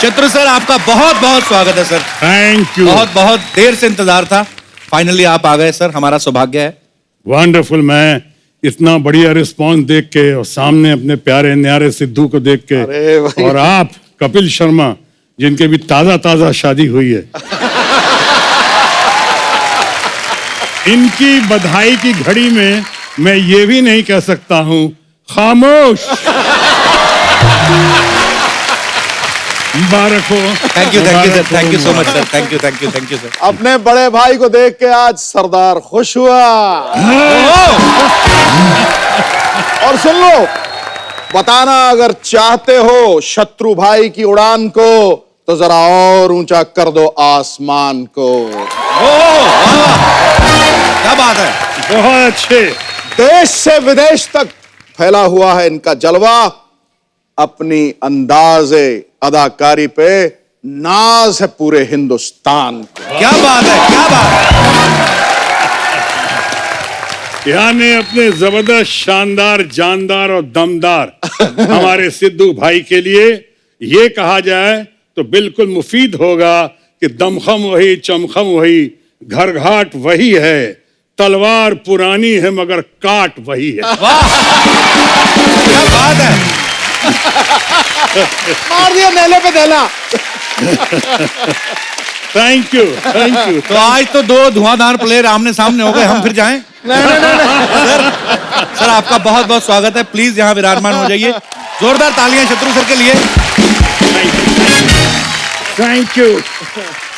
शत्रु सर, आपका बहुत बहुत स्वागत है सर। Thank you. बहुत बहुत देर से इंतजार था, फाइनली आप आ गए सर, हमारा सौभाग्य है। वंडरफुल। मैं इतना बढ़िया रिस्पांस देख के और सामने अपने प्यारे न्यारे सिद्धू को देख के, और आप कपिल शर्मा जिनके भी ताजा ताजा शादी हुई है, इनकी बधाई की घड़ी में मैं ये भी नहीं कह सकता हूं खामोश। मुबारक हो। Thank you sir, thank you so much sir, thank you sir. अपने बड़े भाई को देख के आज सरदार खुश हुआ। और सुन लो, बताना अगर चाहते हो शत्रु भाई की उड़ान को तो जरा और ऊंचा कर दो आसमान को। क्या बात है, बहुत अच्छे। देश से विदेश तक फैला हुआ है इनका जलवा। अपनी अंदाज़े अदाकारी पे नाज है पूरे हिंदुस्तान को। क्या बात है, क्या बात है। यानी अपने जबरदस्त, शानदार, जानदार और दमदार हमारे सिद्धू भाई के लिए ये कहा जाए तो बिल्कुल मुफीद होगा कि दमखम वही, चमखम वही, घर घाट वही है, तलवार पुरानी है मगर काट वही है। क्या बात है। मार दिया नेले पे देला। Thank you, thank you. तो आज तो दो धुआंधार प्लेयर आमने सामने हो गए, हम फिर जाएं? नहीं। सर आपका बहुत बहुत स्वागत है, प्लीज यहाँ विराजमान हो जाइए। जोरदार तालियां शत्रु सर के लिए। थैंक यू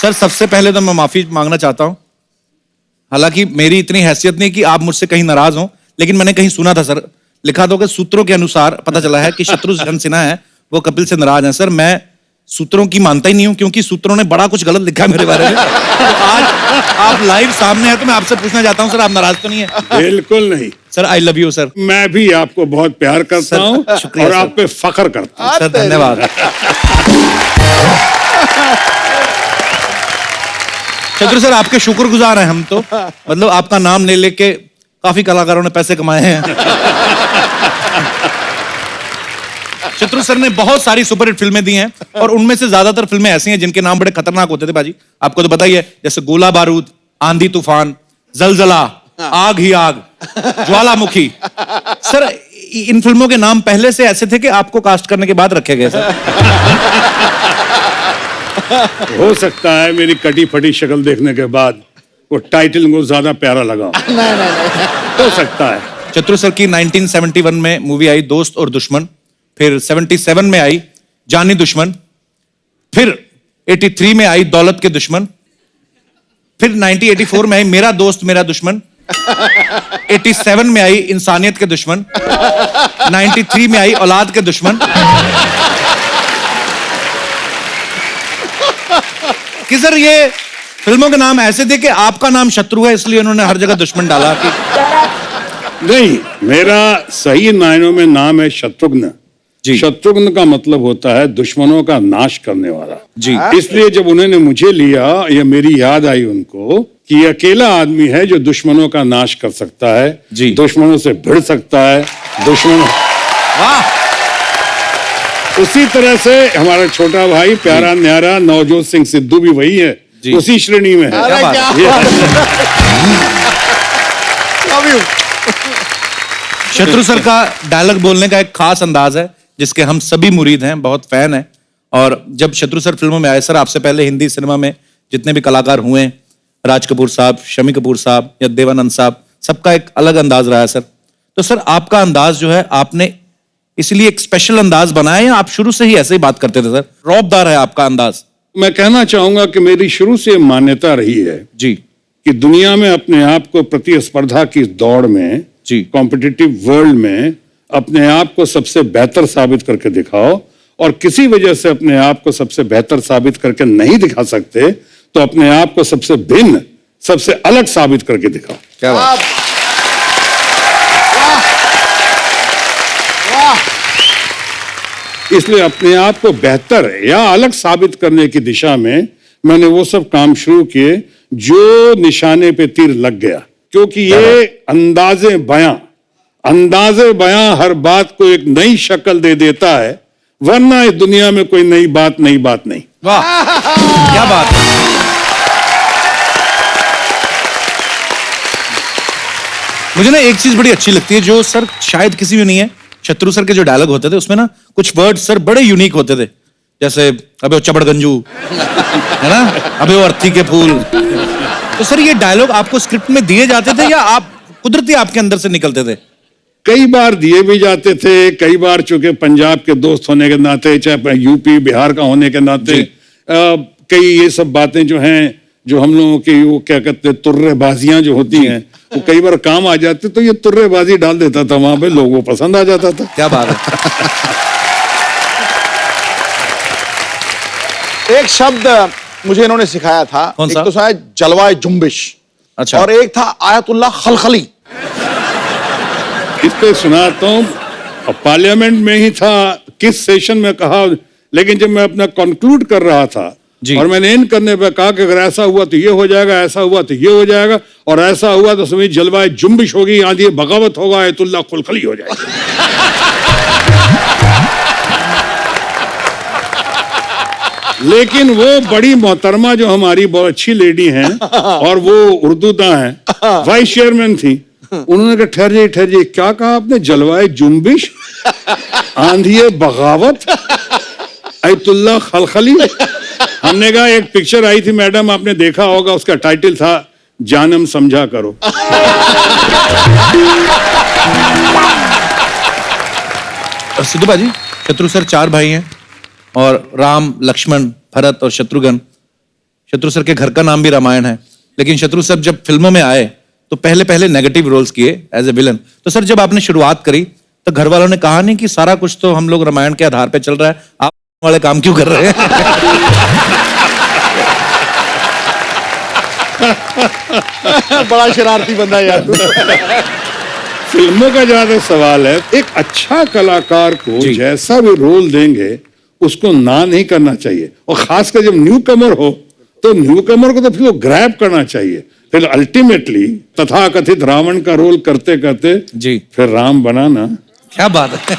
सर, सबसे पहले तो मैं माफी मांगना चाहता हूं। हालांकि मेरी इतनी हैसियत नहीं कि आप मुझसे कहीं नाराज हो, लेकिन मैंने कहीं सुना था सर, लिखा था कि सूत्रों के अनुसार पता चला है कि शत्रुघ्न सिन्हा है वो कपिल से नाराज हैं। सर मैं सूत्रों की मानता ही नहीं हूं, क्योंकि सूत्रों ने बड़ा कुछ गलत लिखा है मेरे बारे में। तो आज आप लाइव सामने हैं तो मैं आपसे पूछना चाहता हूं, सर आप नाराज तो नहीं है? बिल्कुल नहीं sir I love you sir. मैं भी आपको बहुत प्यार करता हूं शुक्रिया और सर। आप पे फख्र करता हूं। सर धन्यवाद। शत्रु सर आपके शुक्रगुजार हैं हम तो, मतलब आपका नाम ले लेके काफी कलाकारों ने पैसे कमाए हैं। शत्रु सर ने बहुत सारी सुपरहिट फिल्में दी हैं और उनमें से ज्यादातर फिल्में ऐसी हैं जिनके नाम बड़े खतरनाक होते थे बाजी, आपको तो पता ही है, जैसे गोला बारूद, आंधी तूफान, जलजला, आग ही आग, ज्वालामुखी। सर इन फिल्मों के नाम पहले से ऐसे थे कि आपको कास्ट करने के बाद रखे गए सर? हो सकता है मेरी कटी फटी शक्ल देखने के बाद वो टाइटल को ज्यादा प्यारा लगा। हो सकता है। शत्रु सर की 1971 में मूवी आई दोस्त और दुश्मन, फिर 77 में आई जानी दुश्मन, फिर 83 में आई दौलत के दुश्मन, फिर 1984 में आई मेरा दोस्त मेरा दुश्मन, 87 में आई इंसानियत के दुश्मन, 93 में आई औलाद के दुश्मन। कि सर ये फिल्मों के नाम ऐसे थे कि आपका नाम शत्रु है इसलिए उन्होंने हर जगह दुश्मन डाला कि... नहीं, मेरा सही मायनों में नाम है शत्रुघ्न। शत्रुघ्न का मतलब होता है दुश्मनों का नाश करने वाला जी। इसलिए जब उन्होंने मुझे लिया, ये मेरी याद आई उनको कि ये अकेला आदमी है जो दुश्मनों का नाश कर सकता है जी। दुश्मनों से भिड़ सकता है दुश्मनों। वाह। उसी तरह से हमारा छोटा भाई प्यारा न्यारा नवजोत सिंह सिद्धू भी वही है, उसी श्रेणी में है। अरे क्या शत्रु सर का डायलॉग बोलने का एक खास अंदाज है जिसके हम सभी मुरीद हैं, बहुत फैन हैं। और जब शत्रु सर फिल्मों में आए सर, आपसे पहले हिंदी सिनेमा में जितने भी कलाकार हुए, राज कपूर साहब, शमी कपूर साहब या देवानंद साहब, सबका एक अलग अंदाज रहा है सर। तो सर आपका अंदाज जो है, आपने इसलिए एक स्पेशल अंदाज बनाया या आप शुरू से ही ऐसे ही बात करते थे सर? रौबदार है आपका अंदाज। मैं कहना चाहूंगा कि मेरी शुरू से मान्यता रही है जी कि दुनिया में अपने आप को प्रतिस्पर्धा की दौड़ में, जी, कॉम्पिटिटिव वर्ल्ड में अपने आप को सबसे बेहतर साबित करके दिखाओ, और किसी वजह से अपने आप को सबसे बेहतर साबित करके नहीं दिखा सकते तो अपने आप को सबसे भिन्न, सबसे अलग साबित करके दिखाओ। क्या बात। इसलिए अपने आप को बेहतर या अलग साबित करने की दिशा में मैंने वो सब काम शुरू किए जो निशाने पे तीर लग गया, क्योंकि ये अंदाजे बयां हर बात को एक नई शक्ल दे देता है। वरना इस दुनिया में कोई नई बात नहीं। वाह, क्या बात है। मुझे ना एक चीज बड़ी अच्छी लगती है जो सर शायद किसी में नहीं है। शत्रु सर के जो डायलॉग होते थे उसमें ना कुछ वर्ड सर बड़े यूनिक होते थे, जैसे अबे वो चबड़गंजू है ना, अबे वो अर्थी के फूल। तो सर ये डायलॉग आपको स्क्रिप्ट में दिए जाते थे या आप कुदरती आपके अंदर से निकलते थे? कई बार दिए भी जाते थे, कई बार चूंकि पंजाब के दोस्त होने के नाते, चाहे यूपी बिहार का होने के नाते, कई ये सब बातें जो हैं, जो हम लोगों की वो क्या कहते हैं तुर्रेबाजियां जो होती हैं, वो कई बार काम आ जाते, तो ये तुर्रेबाजी डाल देता था वहां पे, लोगों को पसंद आ जाता था। क्या बात है। एक शब्द मुझे इन्होंने सिखाया था। कौन सा? एक तो शायद जलवाए जुम्बिश, अच्छा, और एक था आयतुल्लाह खलखली। इस पे सुनाता हूँ, और पार्लियामेंट में ही था, किस सेशन में कहा, लेकिन जब मैं अपना कंक्लूड कर रहा था जी। और मैंने एंड करने पे कहा कि अगर ऐसा हुआ तो ये हो जाएगा, ऐसा हुआ तो ये हो जाएगा, और ऐसा हुआ तो समझ जलवाए जुम्बिश होगी, आंधी बगावत होगा, आयतुल्लाह खुलखली हो जाएगी। लेकिन वो बड़ी मोहतरमा जो हमारी बहुत अच्छी लेडी हैं और वो उर्दूदा हैं, वाइस चेयरमैन थी, उन्होंने कहा ठहर जाइए, क्या कहा आपने? जलवाए जुम्बिश, आंधी बगावत, आयतुल्लाह खलखली। हमने कहा एक पिक्चर आई थी मैडम, आपने देखा होगा, उसका टाइटल था जानम समझा करो। सिद्धू बाजी, शत्रु सर 4 भाई हैं और राम, लक्ष्मण, भरत और शत्रुघ्न। शत्रु सर के घर का नाम भी रामायण है, लेकिन शत्रु सर जब फिल्मों में आए तो पहले नेगेटिव रोल्स किए एज ए विलन। तो सर जब आपने शुरुआत करी तो घर वालों ने कहा नहीं कि सारा कुछ तो हम लोग रामायण के आधार पे चल रहा है, आप वाले काम क्यों कर रहे हैं? बड़ा शरारती बंदा यार। फिल्मों का जहां तक सवाल है, एक अच्छा कलाकार को जैसा भी रोल देंगे उसको ना नहीं करना चाहिए, और खासकर जब न्यू कमर हो तो न्यू कमर को तो फिर ग्रैब करना चाहिए। फिर अल्टीमेटली तथाकथित रावण का रोल करते करते जी फिर राम बना ना। क्या बात है।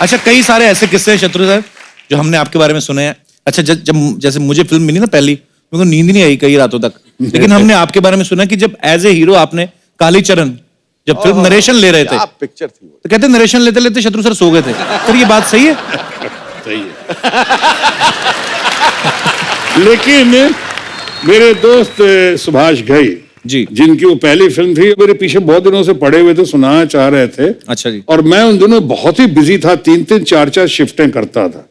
अच्छा, कई सारे ऐसे किस्से हैं शत्रु सर जो हमने आपके बारे में सुने हैं। अच्छा, जब जैसे मुझे फिल्म मिली ना पहली, मेरे को नींद नहीं आई कई रातों तक, लेकिन हमने आपके बारे में सुना कि जब एज ए हीरो आपने कालीचरण जब फिल्म नरेशन ले रहे थे, पिक्चर थी वो। तो कहते नरेशन लेते लेते शत्रु सर सो गए थे। सर ये बात सही है? सही है। लेकिन मेरे दोस्त सुभाष घई जी, जिनकी वो पहली फिल्म थी, मेरे पीछे बहुत दिनों से पड़े हुए थे, सुनाना चाह रहे थे। अच्छा जी। और मैं उन दिनों बहुत ही बिजी था, 3-3 4-4 शिफ्टें करता था,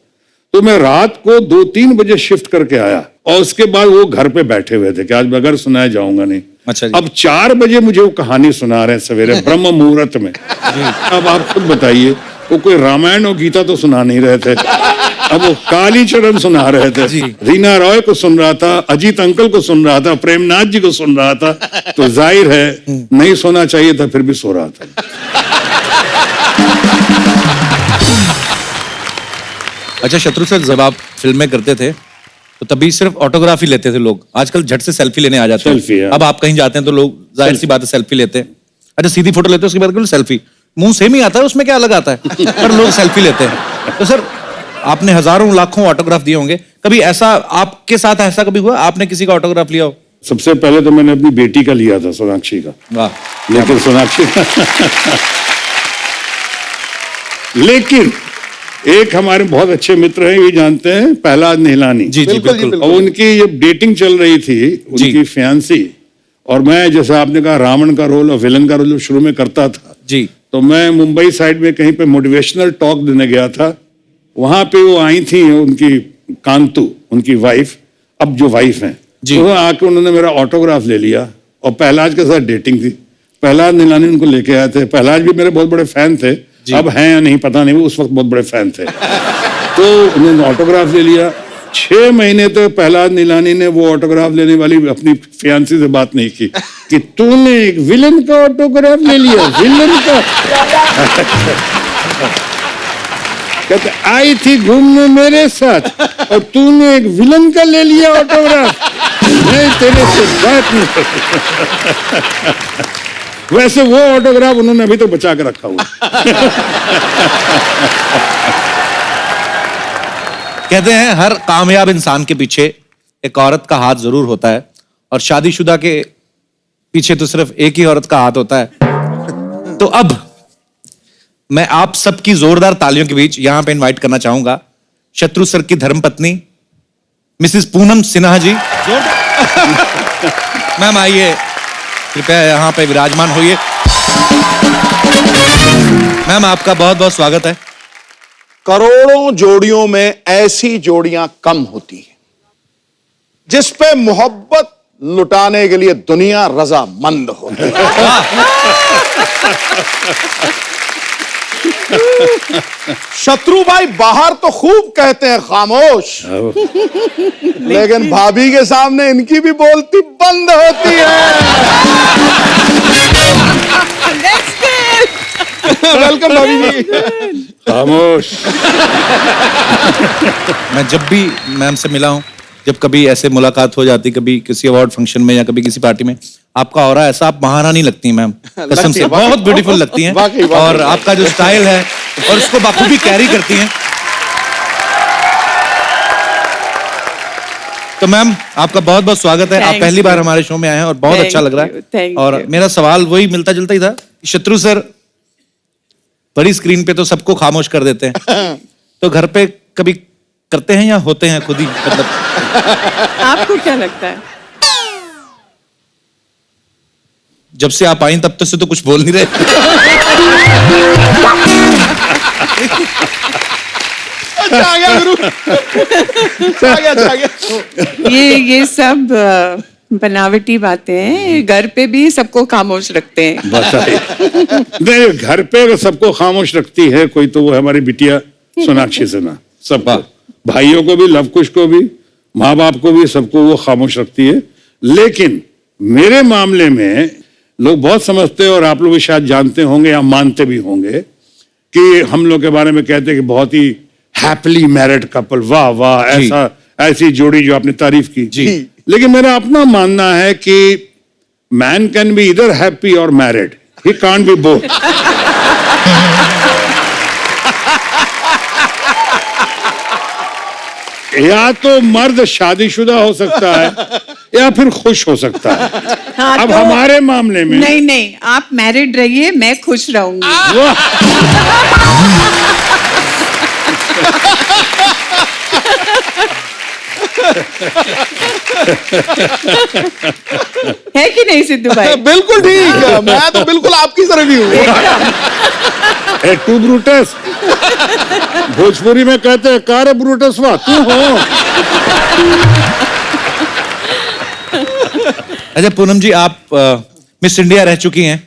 तो मैं रात को 2-3 बजे शिफ्ट करके आया, और उसके बाद वो घर पे बैठे हुए थे कि आज बगैर सुनाया जाऊंगा नहीं। अच्छा जी। अब 4 बजे मुझे वो कहानी सुना रहे हैं सवेरे ब्रह्म मुहूर्त में। अब आप खुद बताइए, वो कोई रामायण और गीता तो सुना नहीं रहे थे, अब वो कालीचरण सुना रहे थे। रीना रॉय को सुन रहा था, अजीत अंकल को सुन रहा था, प्रेमनाथ जी को सुन रहा था, तो जाहिर है नहीं सोना चाहिए था, फिर भी सो रहा था। अच्छा शत्रु सर, जब आप फिल्में करते थे तो तभी सिर्फ ऑटोग्राफी लेते थे लोग, आजकल झट से सेल्फी लेने आ जाते सेल्फी, हैं। अब आप कहीं जाते हैं तो लोग जाहिर सी बात है सेल्फी लेते हैं। अच्छा, सीधी फोटो लेते हैं उसके बाद सेल्फी, मुंह सेम ही आता है, उसमें क्या अलग आता है, पर लोग सेल्फी लेते हैं। तो सर आपने हजारों लाखों ऑटोग्राफ दिए होंगे, कभी ऐसा आपके साथ ऐसा कभी हुआ आपने किसी का ऑटोग्राफ लिया हो? सबसे पहले तो मैंने अपनी बेटी का लिया था, सोनाक्षी का। वाह। लेकिन सोनाक्षी लेकिन एक हमारे बहुत अच्छे मित्र हैं, ये जानते हैं, प्रहलाद निहलानी। जी जी बिल्कुल। और उनकी जब डेटिंग चल रही थी, उनकी फियांसी, और मैं जैसे आपने कहा रावण का रोल और विलन का रोल शुरू में करता था जी, तो मैं मुंबई साइड में कहीं पे मोटिवेशनल टॉक देने गया था। वहां पे वो आई थी, उनकी कांतु, उनकी वाइफ, अब जो वाइफ हैं, तो आके उन्होंने मेरा ऑटोग्राफ ले लिया, और प्रहलाद के साथ डेटिंग थी। प्रहलाद निहलानी उनको लेके आए थे। प्रहलाद भी मेरे बहुत बड़े फैन थे, अब हैं या नहीं पता नहीं, वो उस वक्त बहुत बड़े फैन थे। तो उन्होंने ऑटोग्राफ ले लिया। 6 महीने तक प्रहलाद निहलानी ने वो ऑटोग्राफ लेने वाली अपनी फियांसी से बात नहीं की कि तूने एक विलन का ऑटोग्राफ ले लिया, विलन का। कहते आई थी घूमने मेरे साथ और तूने एक विलन का ले लिया ऑटोग्राफ, नहीं तेरे से बात नहीं। वैसे वो ऑटोग्राफ उन्होंने अभी तो बचा के रखा हुआ। कहते हैं हर कामयाब इंसान के पीछे एक औरत का हाथ जरूर होता है, और शादीशुदा के पीछे तो सिर्फ एक ही औरत का हाथ होता है। तो अब मैं आप सबकी जोरदार तालियों के बीच यहां पे इनवाइट करना चाहूंगा शत्रु सर की धर्मपत्नी मिसेस पूनम सिन्हा जी। मैम आइए, कृपया यहां पे विराजमान होइए। मैम आपका बहुत बहुत स्वागत है। करोड़ों जोड़ियों में ऐसी जोड़ियां कम होती हैं जिस पे मोहब्बत लुटाने के लिए दुनिया रजामंद होती है। शत्रु भाई बाहर तो खूब कहते हैं खामोश, लेकिन भाभी के सामने इनकी भी बोलती बंद होती है। वेलकम भाभी जी। खामोश। मैं जब भी मैम से मिला हूं, जब कभी ऐसे मुलाकात हो जाती, कभी किसी अवार्ड फंक्शन में या कभी किसी पार्टी में, आपका ऑरा ऐसा, आप महारानी लगती हैं मैम, कसम से बहुत ब्यूटीफुल लगती हैं। और आपका जो स्टाइल है और उसको बाखूबी कैरी करती हैं। तो मैम आपका बहुत बहुत स्वागत है। आप पहली बार हमारे शो में आए हैं और बहुत अच्छा लग रहा है। और मेरा सवाल वही मिलता जुलता ही था। शत्रु सर बड़ी स्क्रीन पे तो सबको खामोश कर देते हैं, तो घर पे कभी करते हैं या होते हैं खुद ही, मतलब आपको क्या लगता है? जब से आप आई तब तक से तो कुछ बोल नहीं रहे। अच्छा आ गया गुरु। अच्छा आ गया। ये सब बनावटी बातें हैं। घर पे भी सबको खामोश रखते हैं। नहीं, घर पे सबको खामोश रखती है कोई, तो वो हमारी बिटिया सोनाक्षी सिन्हा। सबको, भाइयों को भी, लवकुश को भी, माँ बाप को भी, सबको वो खामोश रखती है। लेकिन मेरे मामले में लोग बहुत समझते हैं, और आप लोग भी शायद जानते होंगे या मानते भी होंगे, कि हम लोग के बारे में कहते हैं कि बहुत ही हैप्पीली मैरिड कपल। वाह वाह, ऐसा ऐसी जोड़ी जो आपने तारीफ की जी। लेकिन मेरा अपना मानना है कि मैन कैन बी इधर हैप्पी और married, he can't be both. या तो मर्द शादीशुदा हो सकता है या फिर खुश हो सकता है। हाँ, अब तो हमारे मामले में नहीं नहीं, आप मैरिड रहिए, मैं खुश रहूंगी। है कि नहीं सिद्धू भाई? बिल्कुल ठीक है, मैं तो बिल्कुल आपकी तरह भी हूँ। टू ब्रूटस, भोजपुरी में कहते हैं कार ब्रूटस वाह तू हो। अच्छा पूनम जी, आप मिस इंडिया रह चुकी हैं,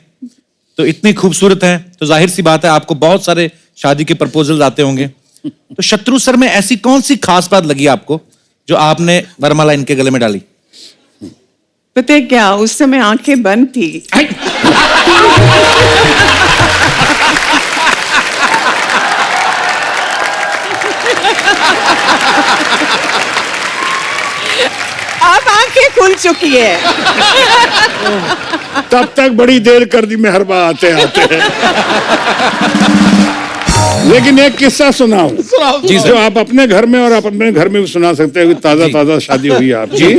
तो इतनी खूबसूरत हैं, तो जाहिर सी बात है आपको बहुत सारे शादी के प्रपोजल आते होंगे। तो शत्रु सर में ऐसी कौन सी खास बात लगी आपको जो आपने वरमाला इनके गले में डाली? पता है क्या, उस समय आंखें बंद थी। अब आंखें खुल चुकी है। तब तक बड़ी देर कर दी मेहरबा आते आते। लेकिन एक किस्सा सुनाऊं जी जो आप अपने घर में और आप अपने घर में भी सुना सकते हो, ताजा ताजा शादी हुई है आपकी।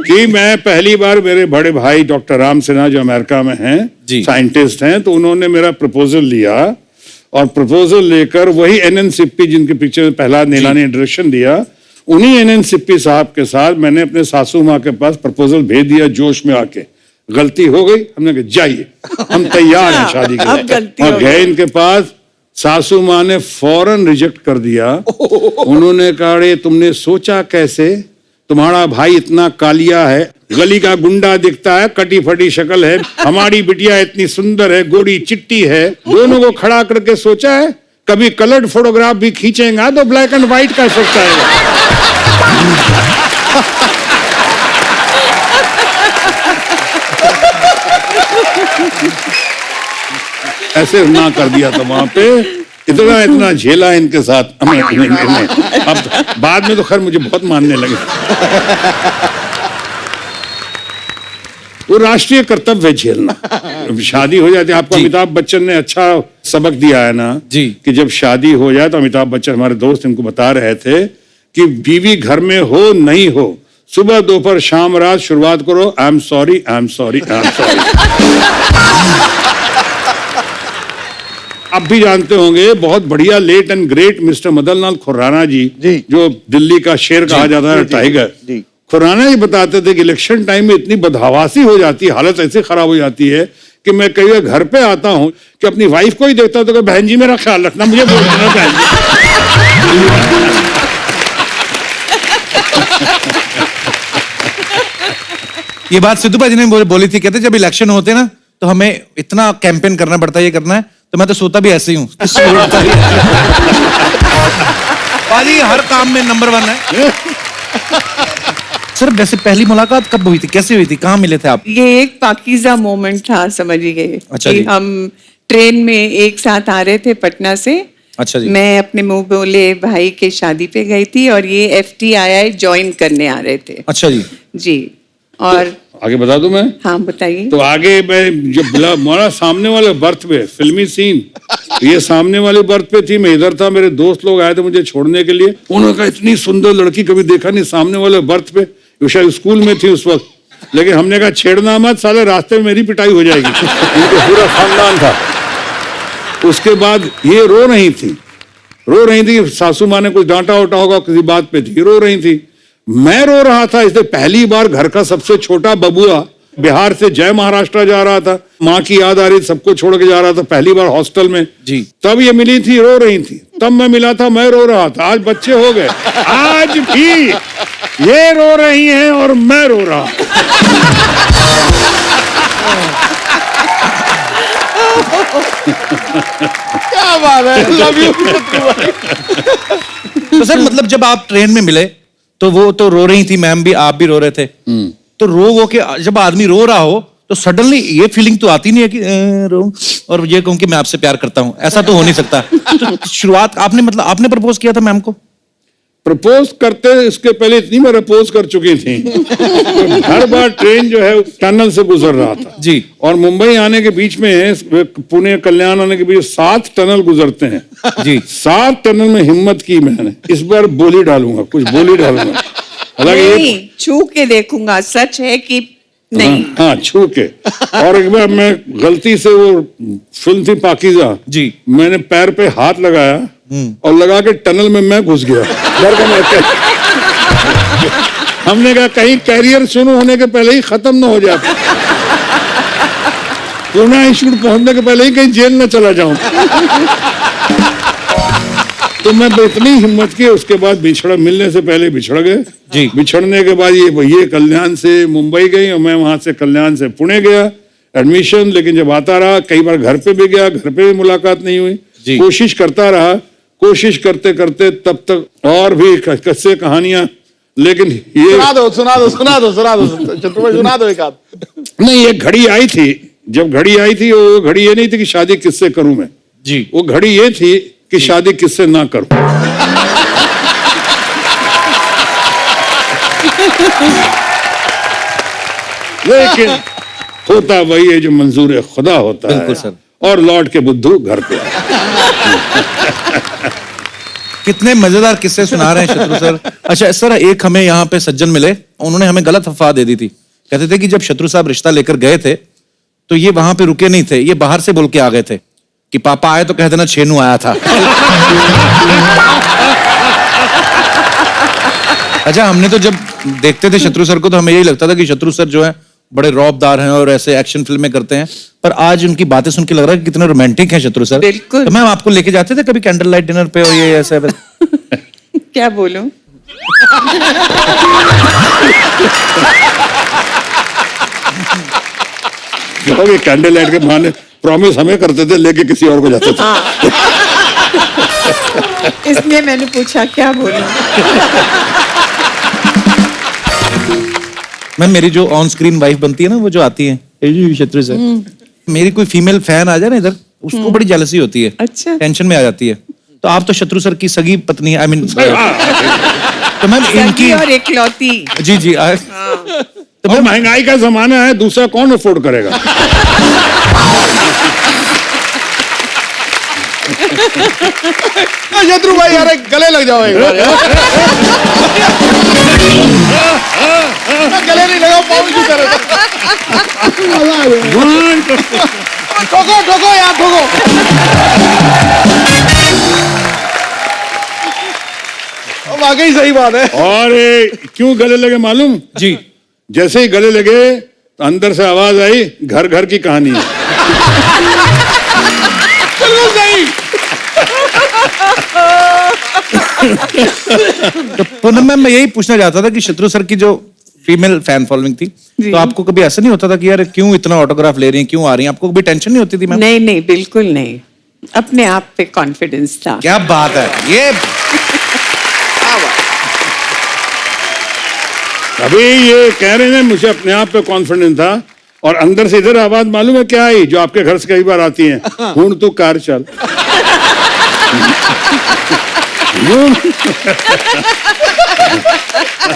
कि मैं पहली बार, मेरे बड़े भाई डॉक्टर राम सिन्हा जो अमेरिका में हैं, साइंटिस्ट हैं, तो उन्होंने मेरा प्रपोजल लिया, और प्रपोजल लेकर वही एनएन सिप्पी जिनके पिक्चर में पहला नीला ने इंट्रोडक्शन दिया, उन्हीं एनएन सिप्पी साहब के साथ मैंने अपने सासू माँ के पास प्रपोजल भेज दिया जोश में आके। गलती हो गई, हमने कहा जाइए हम तैयार हैं शादी के लिए, और गए इनके पास। सासू माँ ने फौरन रिजेक्ट कर दिया। उन्होंने कहा रे तुमने सोचा कैसे, तुम्हारा भाई इतना कालिया है, गली का गुंडा दिखता है, कटी फटी शक्ल है, हमारी बिटिया इतनी सुंदर है, गोरी चिट्टी है, दोनों को खड़ा करके सोचा है कभी कलर्ड फोटोग्राफ भी खींचेगा तो ब्लैक एंड व्हाइट का सकता है। ऐसे ना कर दिया था वहां पे, इतना झेला इनके साथ अब बाद में तो खैर मुझे बहुत मानने लगे। वो राष्ट्रीय कर्तव्य है झेलना। शादी हो जाती है, आपको अमिताभ बच्चन ने अच्छा सबक दिया है ना जी। कि जब शादी हो जाए तो अमिताभ बच्चन हमारे दोस्त इनको बता रहे थे कि बीवी घर में हो नहीं हो, सुबह दोपहर शाम रात शुरुआत करो I am sorry I am sorry I am sorry. आप भी जानते होंगे बहुत बढ़िया late and great mister Madan Lal Khurana ji, जो दिल्ली का शेर कहा जाता है, टाइगर। खुराना जी बताते थे कि इलेक्शन टाइम में इतनी बदहवासी हो जाती है, हालत ऐसे खराब हो जाती है कि मैं कई बार घर पे आता हूं कि अपनी वाइफ को ही देखता हूं तो बहन जी मेरा ख्याल रखना, मुझे बोल देना बहन जी। ये बात सिद्धू भाई ने बोली थी, कहते जब इलेक्शन होते हैं ना तो हमें इतना कैंपेन करना पड़ता है, ये करना है, तो मैं तो सोता भी ऐसे ही हूँ। पाजी हर काम में नंबर 1 है। सर वैसे पहली मुलाकात कब हुई थी, कैसे हुई थी, कहाँ मिले थे आप? ये एक पाकीज़ा मोमेंट था, समझिए। अच्छा कि जी। हम ट्रेन में एक साथ आ रहे थे पटना से। अच्छा जी। मैं अपने मुंह बोले भाई के शादी पे गई थी और ये FTII ज्वाइन करने आ रहे थे। अच्छा जी। जी। और आगे बता दूं मैं? हाँ बताइए। तो आगे मैं जब मोरा सामने वाले बर्थ पे फिल्मी सीन, ये सामने वाले बर्थ पे थी, मैं इधर था, मेरे दोस्त लोग आए थे मुझे छोड़ने के लिए। उन्होंने कहा इतनी सुंदर लड़की कभी देखा नहीं सामने वाले बर्थ पे, वो शायद स्कूल में थी उस वक्त। लेकिन हमने कहा छेड़ना मत, साले रास्ते में मेरी पिटाई हो जाएगी। इनका पूरा खानदान था। उसके बाद ये रो रही थी, सासू माँ ने कुछ डांटा वाटा होगा किसी बात पे थी, रो रही थी। मैं रो रहा था, इसलिए पहली बार घर का सबसे छोटा बबुआ बिहार से जय महाराष्ट्र जा रहा था, माँ की याद आ रही, सबको छोड़ के जा रहा था, पहली बार हॉस्टल में जी। तब ये मिली थी, रो रही थी, तब मैं मिला था, मैं रो रहा था। आज बच्चे हो गए, आज भी ये रो रही हैं और मैं रो रहा हूं। क्या बात है, लव यू। तो सर मतलब जब आप ट्रेन में मिले तो वो तो रो रही थी मैम भी, आप भी रो रहे थे, तो रो के जब आदमी रो रहा हो तो सडनली ये फीलिंग तो आती नहीं है कि रो और ये कहूं कि मैं आपसे प्यार करता हूं, ऐसा तो हो नहीं सकता। तो शुरुआत आपने प्रपोज किया था मैम को? प्रपोज करते इसके पहले इतनी बार प्रपोज कर चुकी थी। तो हर बार ट्रेन जो है टनल से गुजर रहा था जी। और मुंबई आने के बीच में, पुणे कल्याण आने के बीच 7 टनल गुजरते हैं जी। 7 टनल में हिम्मत की मैंने, इस बार बोली डालूंगा, कुछ बोली डालूंगा। हालांकि नहीं, छू के देखूंगा सच है कि नहीं। हाँ छू के। और एक बार मैं गलती से, वो फिल्म थी पाकीज़ा जी, मैंने पैर पे हाथ लगाया और लगा के टनल में मैं घुस गया। डर का मैं हमने कहा कहीं कैरियर शुरू होने के पहले ही खत्म ना हो जाए, पूर्ण इंस्टीट्यूट पहुंचने के पहले ही कहीं जेल न चला जाऊं। तो मैं इतनी हिम्मत की, उसके बाद बिछड़ा, मिलने से पहले बिछड़ गए जी। बिछड़ने के बाद ये कल्याण से मुंबई गई और मैं वहां से कल्याण से पुणे गया एडमिशन। लेकिन जब आता रहा, कई बार घर पे भी गया, घर पे भी मुलाकात नहीं हुई, कोशिश करता रहा, कोशिश करते करते तब तक और भी किस्से कहानियां, लेकिन ये सुना दो चतुर्भुज, सुना दो एक आध। नहीं, एक घड़ी आई थी, जब घड़ी आई थी वो घड़ी ये नहीं थी कि शादी किससे करूं मैं जी, वो घड़ी ये थी कि शादी किससे ना करूं। लेकिन होता वही है जो मंजूर खुदा होता है। बिल्कुल सर। और लौट के बुद्धू घर पे आया। कितने मजेदार किस्से सुना रहे हैं शत्रु सर। अच्छा सर, एक हमें यहाँ पे सज्जन मिले, उन्होंने हमें गलत अफवाह दे दी थी। कहते थे कि जब शत्रु साहब रिश्ता लेकर गए थे तो ये वहां पे रुके नहीं थे, ये बाहर से बोल के आ गए थे कि पापा आए तो कह देना छेनू आया था। अच्छा, हमने तो जब देखते थे शत्रु सर को तो हमें यही लगता था कि शत्रु सर जो है बड़े रौबदार हैं और ऐसे एक्शन फिल्में करते हैं, पर आज उनकी बातें सुन के लग रहा है कि कितने रोमांटिक हैं शत्रु सर। बिल्कुल। तो मैम आपको लेके जाते थे कभी कैंडल लाइट डिनर पे और ये ऐसा? क्या बोलूं? कैंडल लाइट के बहाने प्रॉमिस हमें करते थे, लेके किसी और को जाते थे। इसलिए मैंने पूछा क्या बोलूं। मैम मेरी जो ऑन स्क्रीन वाइफ बनती है ना, वो जो आती है शत्रु सर, मेरी कोई फीमेल फैन आ जाए ना इधर, उसको बड़ी जेलसी होती है। अच्छा। टेंशन में आ जाती है। तो आप तो शत्रु सर की सगी पत्नी है, आई मीन तो मैम इनकी और इकलौती। जी जी और महंगाई का जमाना है, दूसरा कौन अफोर्ड करेगा? शत्रु भाई यार गले लग जाओ एक बार यार। गले नहीं लगाओ, पाँव की तरह। ठोको ठोको यार ठोको। वाकई सही बात है। और क्यों गले लगे मालूम? जी। जैसे ही गले लगे तो अंदर से आवाज आई, घर घर की कहानी है। बिल्कुल सही। तो पूनम मैम, मैं यही पूछना चाहता था कि शत्रु सर की जो फीमेल फैन फॉलोइंग थी, तो आपको कभी ऐसा नहीं होता था कि यार क्यों इतना ऑटोग्राफ ले रही हैं, क्यों आ रही हैं? आपको कभी टेंशन नहीं होती थी मैम? नहीं नहीं, बिल्कुल नहीं, अपने आप पे कॉन्फिडेंस था। क्या बात है ये। अभी ये कह रहे हैं मुझे अपने आप पे कॉन्फिडेंस था, और अंदर से इधर आवाज मालूम है क्या आई, जो आपके घर से कई बार आती है, हूं तू कार चल।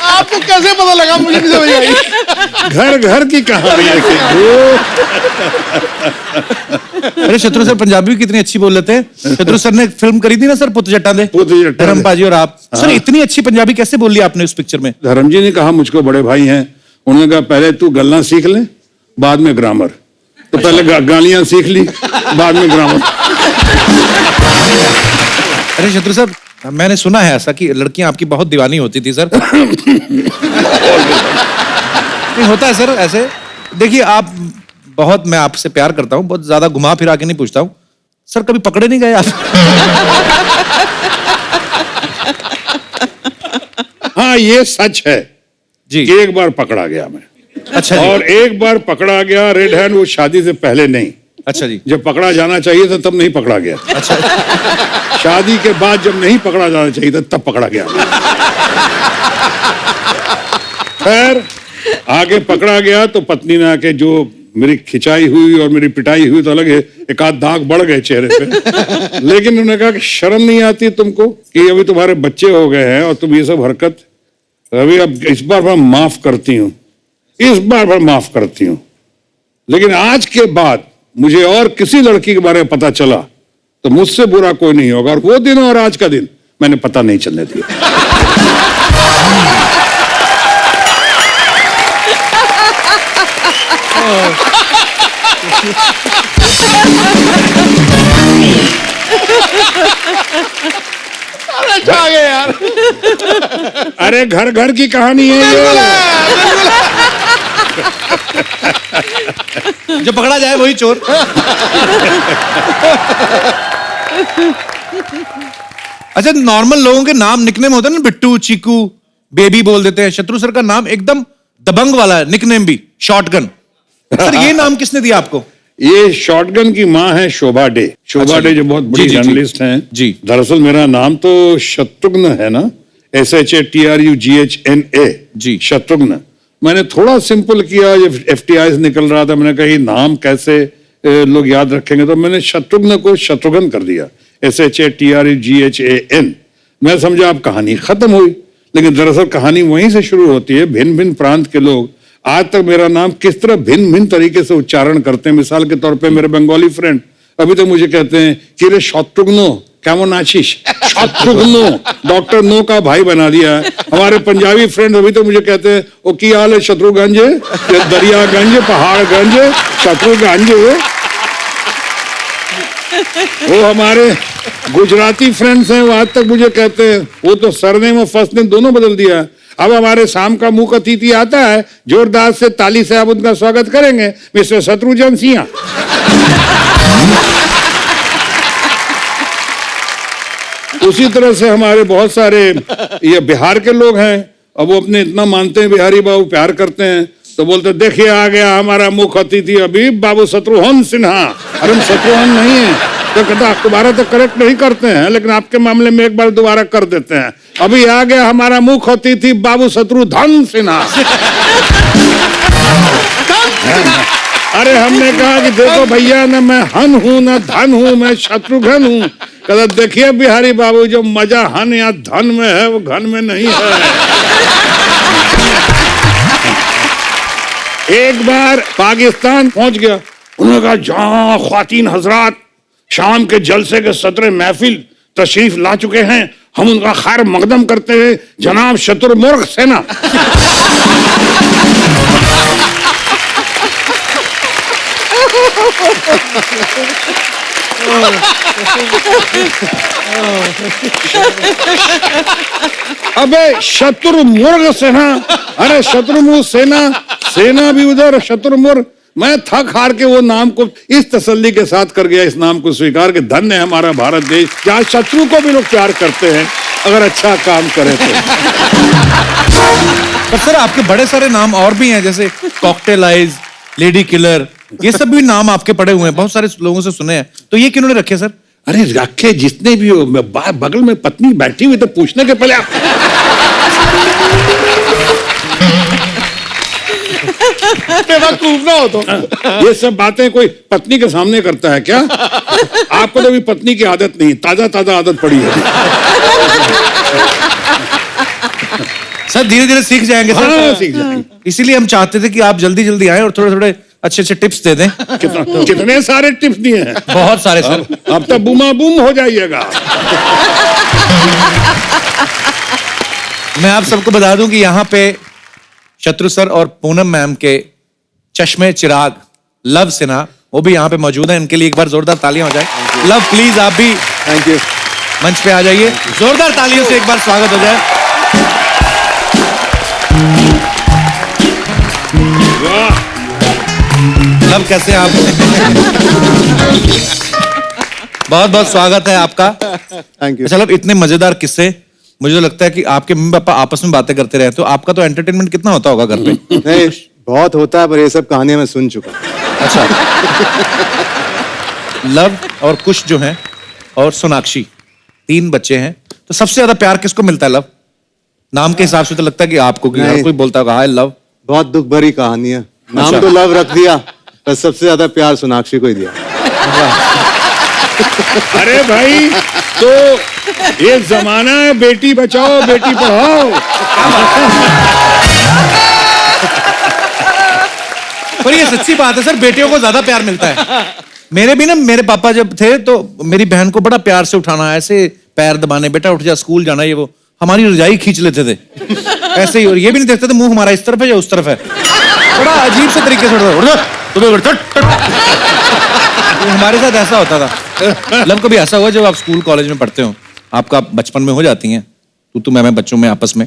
आपको कैसे पता लगा? मुझे नहीं समझ आई। घर घर की कहानी है। अरे शत्रु सर पंजाबी भी कितनी अच्छी बोल लेते हैं। शत्रु सर ने फिल्म करी थी ना सर, पुत जट्टा दे, पुत जट्टा दे। धर्म पाजी और आप। सर इतनी अच्छी पंजाबी कैसे बोल ली आपने उस पिक्चर में? धर्म जी ने कहा, मुझको बड़े भाई हैं, उन्होंने कहा पहले तू गल्ला सीख ले, बाद में ग्रामर। तो पहले गालियां सीख ली, बाद में ग्रामर। अरे शत्रु सर, मैंने सुना है ऐसा कि लड़कियां आपकी बहुत दीवानी होती थी सर। नहीं होता है सर ऐसे? देखिए आप बहुत, मैं आपसे प्यार करता हूँ, बहुत ज्यादा घुमा फिरा के नहीं पूछता हूँ सर, कभी पकड़े नहीं गए आप? हाँ ये सच है जी। कि एक बार पकड़ा गया मैं। अच्छा जी। और एक बार पकड़ा गया रेड हैंड, वो शादी से पहले नहीं। अच्छा जी। जब पकड़ा जाना चाहिए था तब नहीं पकड़ा गया। अच्छा। शादी के बाद जब नहीं पकड़ा जाना चाहिए था तब पकड़ा गया। खैर आगे पकड़ा गया तो पत्नी ने आके, जो मेरी खिंचाई हुई और मेरी पिटाई हुई तो अलग है, एक आध दाग बढ़ गए चेहरे पे। लेकिन उन्होंने कहा कि शर्म नहीं आती तुमको कि अभी तुम्हारे बच्चे हो गए हैं और तुम ये सब हरकत, अभी अब इस बार मैं माफ करती हूँ, इस बार मैं माफ करती हूँ, लेकिन आज के बाद मुझे और किसी लड़की के बारे में पता चला तो मुझसे बुरा कोई नहीं होगा। और वो दिन और आज का दिन मैंने पता नहीं चलने दिया। अच्छा आ गए यार। अरे घर घर की कहानी है ये। जो पकड़ा जाए वही चोर। अच्छा, नॉर्मल लोगों के नाम निकनेम होते हैं ना, बिट्टू, चीकू, बेबी बोल देते हैं। शत्रु सर का नाम एकदम दबंग वाला है, निकनेम भी शॉटगन। सर ये नाम किसने दिया आपको? ये शॉटगन की माँ है शोभा डे। शोभा अच्छा डे जी। जो बहुत बड़ी जी, जी, जी। जर्नलिस्ट हैं। जी। दरअसल मेरा नाम तो शत्रुघ्न है ना, SHATRUGHNA जी। शत्रुघ्न। मैंने थोड़ा सिंपल किया, जब FTI से निकल रहा था मैंने कहा ये नाम कैसे लोग याद रखेंगे, तो मैंने शत्रुघ्न को शत्रुघ्न कर दिया, SHATRUGHAN। मैं समझा अब कहानी खत्म हुई, लेकिन दरअसल कहानी वहीं से शुरू होती है। भिन्न भिन्न प्रांत के लोग आज तक मेरा नाम किस तरह भिन्न भिन्न तरीके से उच्चारण करते हैं। मिसाल के तौर पे मेरे बंगाली फ्रेंड अभी तो मुझे कहते हैं कि रे शत्रुघ्नो केमन आशीष। शत्रुघ्नो डॉक्टर नो का भाई बना दिया है। हमारे पंजाबी फ्रेंड अभी तो मुझे कहते हैं वो की हाल है शत्रुगंज, दरियागंज, पहाड़गंज, शत्रुगंज। वो हमारे गुजराती फ्रेंड्स हैं, वो आज तक मुझे कहते हैं, वो तो सरनेम और फर्स्ट नेम दोनों बदल दिया। अब हमारे शाम का मुख्य अतिथि आता है, जोरदार से ताली से आप उनका स्वागत करेंगे, मिस्टर शत्रुघ्न सिंह। उसी तरह से हमारे बहुत सारे ये बिहार के लोग हैं, अब वो अपने इतना मानते हैं बिहारी बाबू, प्यार करते हैं, तो बोलते देखिए आ गया हमारा मुख्य अतिथि अभी बाबू शत्रुघ्न सिन्हा। अरे हम शत्रुघ्न नहीं है, तो कहता दोबारा तो करेक्ट नहीं करते हैं, लेकिन आपके मामले में एक बार दोबारा कर देते हैं। अभी आ गया हमारा मुख्य अतिथि बाबू शत्रुघ्न सिन्हा। अरे हमने कहा कि देखो भैया, ना मैं हन हूं ना धन हूं, मैं शत्रुघ्न हूं। कहता देखिए बिहारी बाबू, जो मजा हन या धन में है वो घन में नहीं है। एक बार पाकिस्तान पहुंच गया, उन्होंने कहा जहां ख्वातीन हजरात शाम के जलसे के सदर महफिल तशरीफ ला चुके हैं, हम उनका खैर मकदम करते हुए जनाब शत्रुमुर्ग सेना। अबे शत्रुमुर्ग सेना, अरे शत्रुमुर्ग सेना, सेना भी उधर शत्रुमुर्ग। मैं थक हार के वो नाम को इस तसल्ली के साथ कर गया, इस नाम को स्वीकार के धन्य है हमारा भारत देश, जहाँ शत्रु को भी लोग प्यार करते हैं अगर अच्छा काम करे तो। पर सर आपके बड़े सारे नाम और भी हैं, जैसे कॉकटेल आइज, लेडी किलर, ये सब भी नाम आपके पड़े हुए हैं, बहुत सारे लोगों से सुने हैं, तो ये किन्होंने रखे सर? अरे रखे जितने भी हो, बगल में पत्नी बैठी हुई तो पूछने के पहले आप बेवकूफ ना हो तो। ये सब बातें कोई पत्नी के सामने करता है क्या? आपको तो भी पत्नी की आदत नहीं, ताजा ताजा आदत पड़ी है। सर धीरे धीरे सीख जाएंगे सर। हाँ, सीख जाएंगे। इसीलिए हम चाहते थे कि आप जल्दी जल्दी आए और थोड़े थोड़े अच्छे अच्छे टिप्स दे दें। कितने सारे टिप्स दिए हैं, बहुत सारे सर। अब तो बूमा बूम हो जाइएगा। मैं आप सबको बता दूं कि यहाँ पे शत्रु सर और पूनम मैम के चश्मे चिराग लव सिन्हा वो भी यहाँ पे मौजूद है, इनके लिए एक बार जोरदार तालियां हो जाए। लव प्लीज आप भी थैंक यू। मंच पे आ जाइए, जोरदार तालियों से एक बार स्वागत हो जाए। वाह, लव कैसे हैं आप? बहुत बहुत स्वागत है आपका। Thank you. अच्छा लव, इतने मजेदार किस्से, मुझे तो लगता है कि आपके मम्मी पापा आपस में बातें करते रहे तो आपका तो एंटरटेनमेंट कितना होता होगा घर पे? नहीं, बहुत होता है, पर ये सब कहानियां मैं सुन चुका। अच्छा। लव और कुश जो हैं और सोनाक्षी, 3 बच्चे हैं, तो सबसे ज्यादा प्यार किसको मिलता है? लव नाम के हिसाब से तो लगता है कि आपको, कि हर नहीं। कोई बोलता होगा हाय लव। बहुत दुख भरी कहानी है। नाम अच्छा। तो लव रख दिया, पर सबसे ज्यादा प्यार सोनाक्षी को ही दिया। अरे भाई, तो ये जमाना है बेटी बचाओ बेटी पढ़ाओ। पर ये सच्ची बात है सर, बेटियों को ज्यादा प्यार मिलता है। मेरे भी ना, मेरे पापा जब थे तो मेरी बहन को बड़ा प्यार से उठाना, ऐसे पैर दबाने, बेटा उठ जा स्कूल जाना, ये वो हमारी रजाई खींच लेते थे ऐसे ही, और ये भी नहीं देखते थे मुंह हमारा इस तरफ है या उस तरफ है, बड़ा अजीब से तरीके से उठ जा, तुम्हें उठ, हमारे साथ ऐसा होता था। लव कभी ऐसा हुआ जब आप स्कूल कॉलेज में पढ़ते हो, आपका बचपन में हो जाती हैं तू मैं बच्चों में आपस में,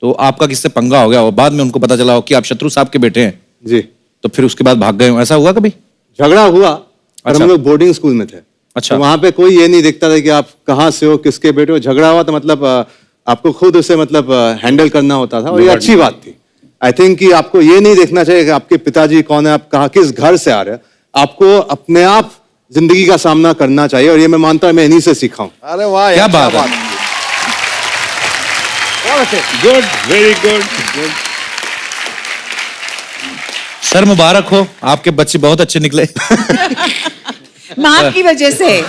तो आपका किससे पंगा हो गया और बाद में उनको पता चला हो कि आप शत्रु साहब के बेटे हैं, जी। तो फिर उसके बाद भाग गए हो, ऐसा हुआ कभी? झगड़ा हुआ, और अच्छा। हम लोग बोर्डिंग स्कूल में थे। अच्छा। तो वहां पे कोई ये नहीं देखता था कि आप कहाँ से हो, किसके बेटे हो। झगड़ा हुआ तो मतलब आपको खुद उसे मतलब हैंडल करना होता था, और ये अच्छी बात थी। आई थिंक कि आपको ये नहीं देखना चाहिए कि आपके पिताजी कौन है, आप कहाँ किस घर से आ रहे हैं। आपको अपने आप जिंदगी का सामना करना चाहिए, और ये मैं मानता हूँ मैं इन्हीं से सीखा हूँ। अरे वाह, क्या बात है। Good, very good. सर मुबारक हो, आपके बच्चे बहुत अच्छे निकले। माँ की वजह से।